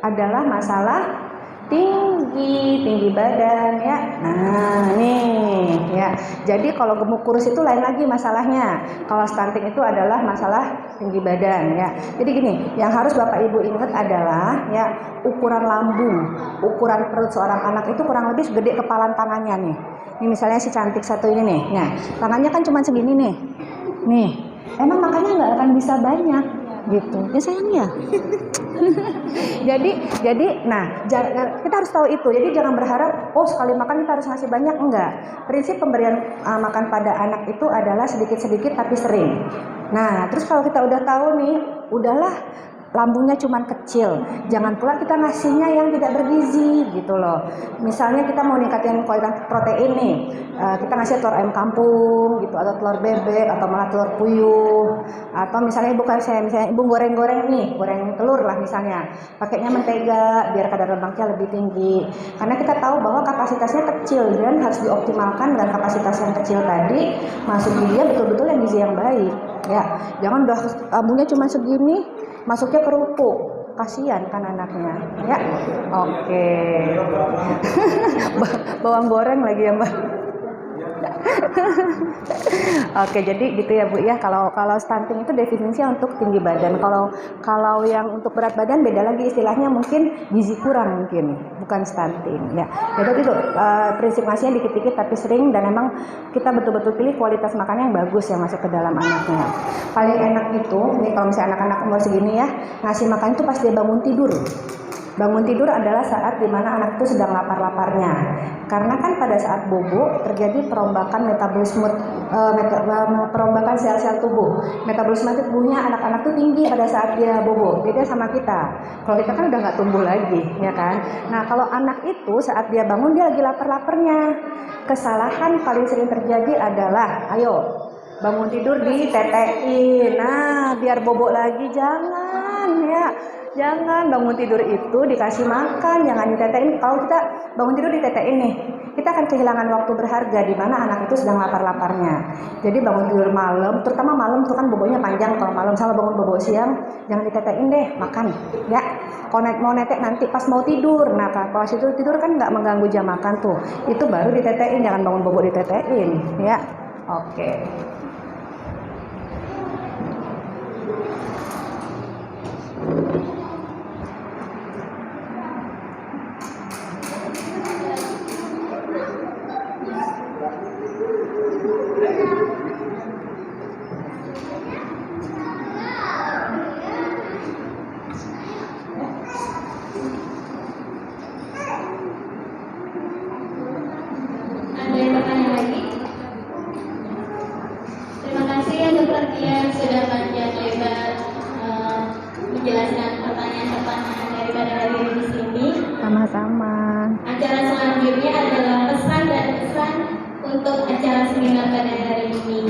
adalah masalah tinggi badan ya. Nah, nih ya. Jadi kalau gemuk kurus itu lain lagi masalahnya. Kalau stunting itu adalah masalah tinggi badan ya. Jadi gini, yang harus Bapak Ibu ingat adalah ya, ukuran lambung, ukuran perut seorang anak itu kurang lebih segede kepalan tangannya nih. Ini misalnya si cantik satu ini nih. Nah, tangannya kan cuma segini nih. Nih, emang makanya nggak akan bisa banyak gitu. Ya sayang ya. jadi nah kita harus tahu itu. Jadi jangan berharap sekali makan kita harus ngasih banyak, enggak. Prinsip pemberian makan pada anak itu adalah sedikit-sedikit tapi sering. Nah, terus kalau kita udah tahu nih, udahlah lambungnya cuma kecil, jangan pula kita ngasihnya yang tidak bergizi gitu loh. Misalnya kita mau ningkatin kualitas protein nih, kita ngasih telur ayam kampung gitu, atau telur bebek, atau malah telur puyuh, atau misalnya ibu goreng-goreng nih, goreng telur lah misalnya, pakainya mentega biar kadar lemaknya lebih tinggi. Karena kita tahu bahwa kapasitasnya kecil dan harus dioptimalkan dengan kapasitas yang kecil tadi, masuk dia betul-betul yang gizi yang baik. Ya, jangan udah lambungnya cuma segini, masuknya kerupuk, kasihan kan anaknya ya. Oke. Bawang goreng lagi ya Mbak. Oke, jadi gitu ya Bu ya. Kalau stunting itu definisinya untuk tinggi badan. Kalau yang untuk berat badan beda lagi istilahnya, mungkin gizi kurang mungkin, bukan stunting ya. Jadi itu prinsip ngasihnya dikit-dikit tapi sering, dan emang kita betul-betul pilih kualitas makan yang bagus yang masuk ke dalam anaknya. Paling enak itu nih kalau misalnya anak-anak umur segini ya, ngasih makan itu pas dia bangun tidur. Bangun tidur adalah saat dimana anak itu sedang lapar-laparnya. Karena kan pada saat bobo terjadi perombakan metabolisme, perombakan sel-sel tubuh. Metabolisme tubuhnya anak-anak tuh tinggi pada saat dia bobo, beda sama kita. Kalau kita kan udah nggak tumbuh lagi, ya kan? Nah kalau anak itu saat dia bangun dia lagi lapar-laparnya. Kesalahan paling sering terjadi adalah, ayo bangun tidur ditetein. Nah biar bobo lagi, jangan ya. Jangan bangun tidur itu dikasih makan, jangan ditetein. Kalau kita bangun tidur ditetein nih, kita akan kehilangan waktu berharga di mana anak itu sedang lapar-laparnya. Jadi bangun tidur malam, terutama malam tuh kan bobonya panjang. Kalau malam sama bangun bobo siang, jangan ditetein deh, makan ya. Kalau mau netek nanti pas mau tidur. Nah pas itu tidur kan nggak mengganggu jam makan tuh. Itu baru ditetein, jangan bangun bobo ditetein ya. Oke. Ada yang bertanya lagi? Terima kasih ya Dokter Dian sudah panjang lebar menjelaskan pertanyaan-pertanyaan daripada hadir di sini. Sama-sama. Acara selanjutnya adalah pesan dan kesan untuk acara seminar pada hari ini.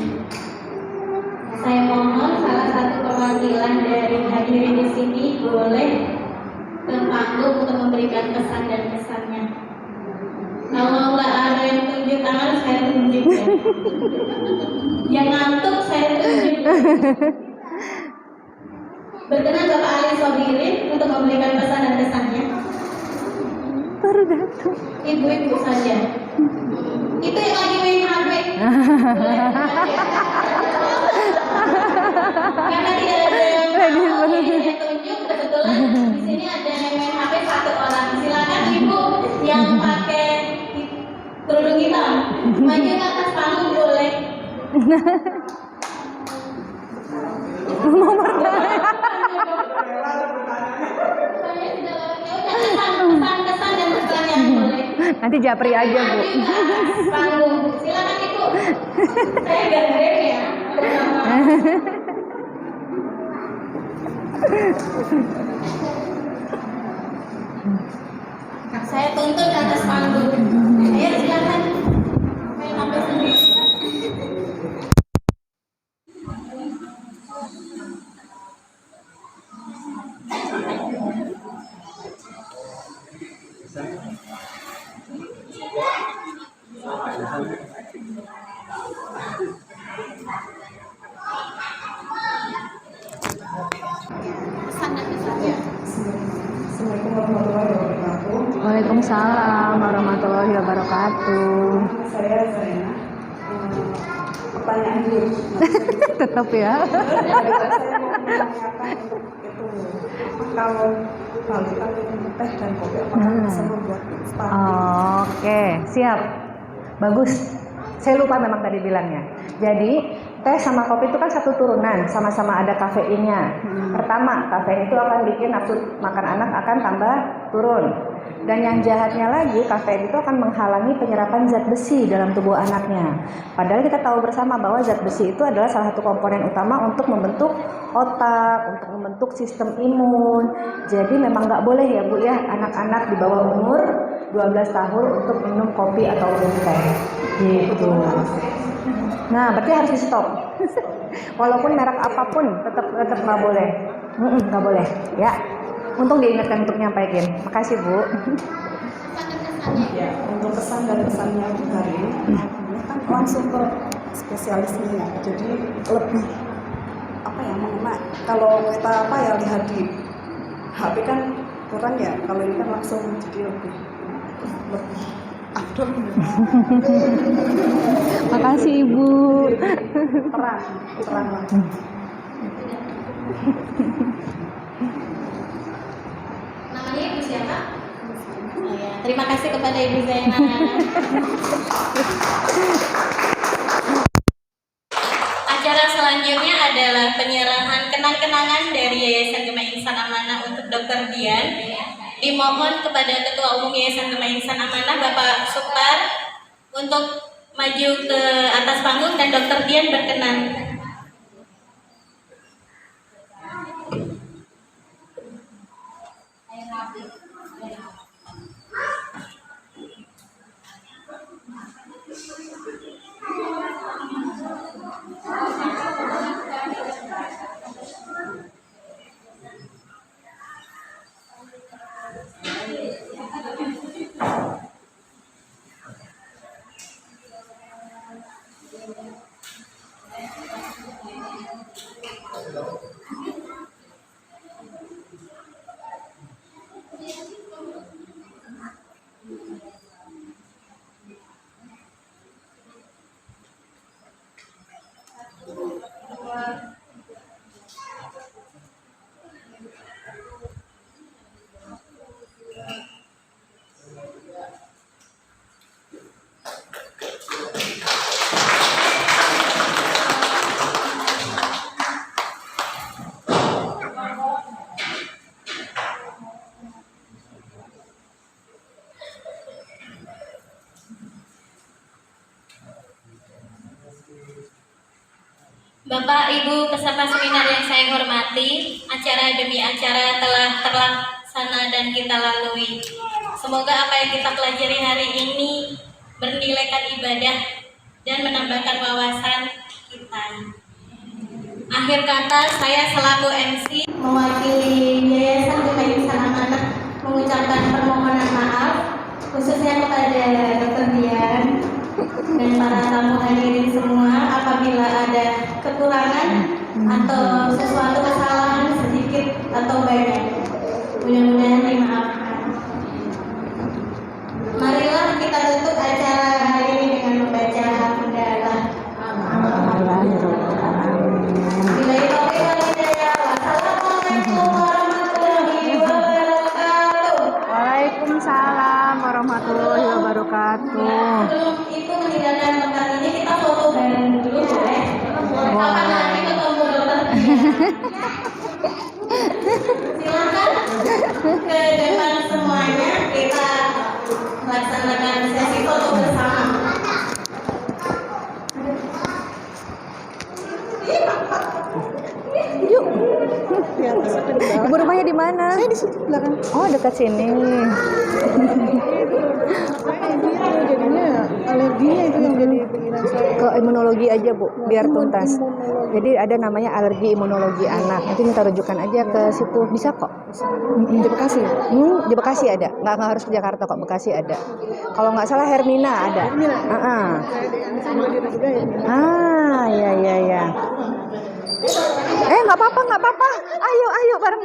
Saya mohon salah satu perwakilan dari hadirin di sini boleh ke panggung untuk memberikan pesan dan kesannya. Kalau nggak ada yang tunjuk tangan, saya tunjuk ya. Yang ngantuk, saya tunjuk. Berkenan Bapak Ali Sobirin untuk memberikan pesan dan kesannya. Baru datang. Ibu-ibu saja. Itu yang lagi main HP. Karena tidak ada yang mau, jadi saya tunjuk. Kebetulan di sini ada yang main HP satu orang. Silakan ibu yang pakai kerudung hitam maju ke atas panggung boleh. Saya sudah kesan dan pertanyaan boleh. Nanti japri aja Bu. Maju ke atas panggung. Silakan ibu. Saya gandeng ya. Saya tuntut ke atas panggung. Ayo silakan. Saya sampai sendiri. Waalaikumsalam warahmatullahi wabarakatuh. Saya Zaina. Pertanyaan dulu. Tetap ya. Saya mau menanyakan untuk itu. Kalau balita minum teh dan kopi apakah bisa membuat stunting? Oke, siap. Bagus. Saya lupa memang tadi bilangnya. Jadi teh sama kopi itu kan satu turunan, sama-sama ada kafeinnya. Pertama, kafein itu akan bikin nafsu makan anak akan tambah turun. Dan yang jahatnya lagi, kafein itu akan menghalangi penyerapan zat besi dalam tubuh anaknya. Padahal kita tahu bersama bahwa zat besi itu adalah salah satu komponen utama untuk membentuk otak, untuk membentuk sistem imun. Jadi memang nggak boleh ya Bu ya, anak-anak di bawah umur 12 tahun untuk minum kopi atau minum teh. Gitu. Nah, berarti harus di stop. Walaupun merek apapun, tetap nggak boleh. Nggak boleh, ya. Untung diingatkan untuk nyampaikan. Makasih Bu. Ya, untuk kesan dan kesannya untuk hari ini kan langsung ke spesialisnya. Jadi lebih apa ya mengena. Kalau kita apa ya lihat di HP kan kurang ya. Kalau ini kan langsung jadi lebih afdol. Makasih Ibu. Terang langsung. Namanya Ibu siapa? Oh, ya. Terima kasih kepada Ibu Zaina. Acara selanjutnya adalah penyerahan kenang-kenangan dari Yayasan Gema Insan Amanah untuk Dr. Dian dimohon kepada Ketua Umum Yayasan Gema Insan Amanah Bapak Supar untuk maju ke atas panggung dan Dr. Dian berkenan. Bapak, Ibu, peserta seminar yang saya hormati, acara demi acara telah terlaksana dan kita lalui. Semoga apa yang kita pelajari hari ini bernilaikan ibadah dan menambahkan wawasan kita. Akhir kata, saya selaku MC mewakili Yayasan Gema Insan Amanah mengucapkan permohonan maaf khususnya kepada Dr. Dian dan para tamu hadirin semua apabila ada kekurangan atau sesuatu kesalahan sedikit atau banyak. Mudah-mudahan dimaafkan. Marilah kita tutup acara hari ini dengan membaca hamdalah. Wassalamualaikum warahmatullahi wabarakatuh. Waalaikumsalam warahmatullahi wabarakatuh. Sebelum itu meninggalkan tempat ini kita foto bareng dulu boleh? Kapan lagi ketemu dokter? Silakan ke depan semuanya kita laksanakan sesi foto bersama. Yuk. Ibu rumahnya di mana? Saya di belakang. Oh, dekat sini. Jadinya alerginya itu yang jadi pikiran saya. Ke imunologi aja, Bu, biar tuntas. Jadi ada namanya alergi imunologi anak. Nanti minta rujukan aja ke situ. Bisa kok. Di Bekasi. Di Bekasi ada. Nggak harus ke Jakarta kok. Bekasi ada. Kalau nggak salah Hermina ada. Ya. Ya. Nggak apa-apa. Ayo bareng.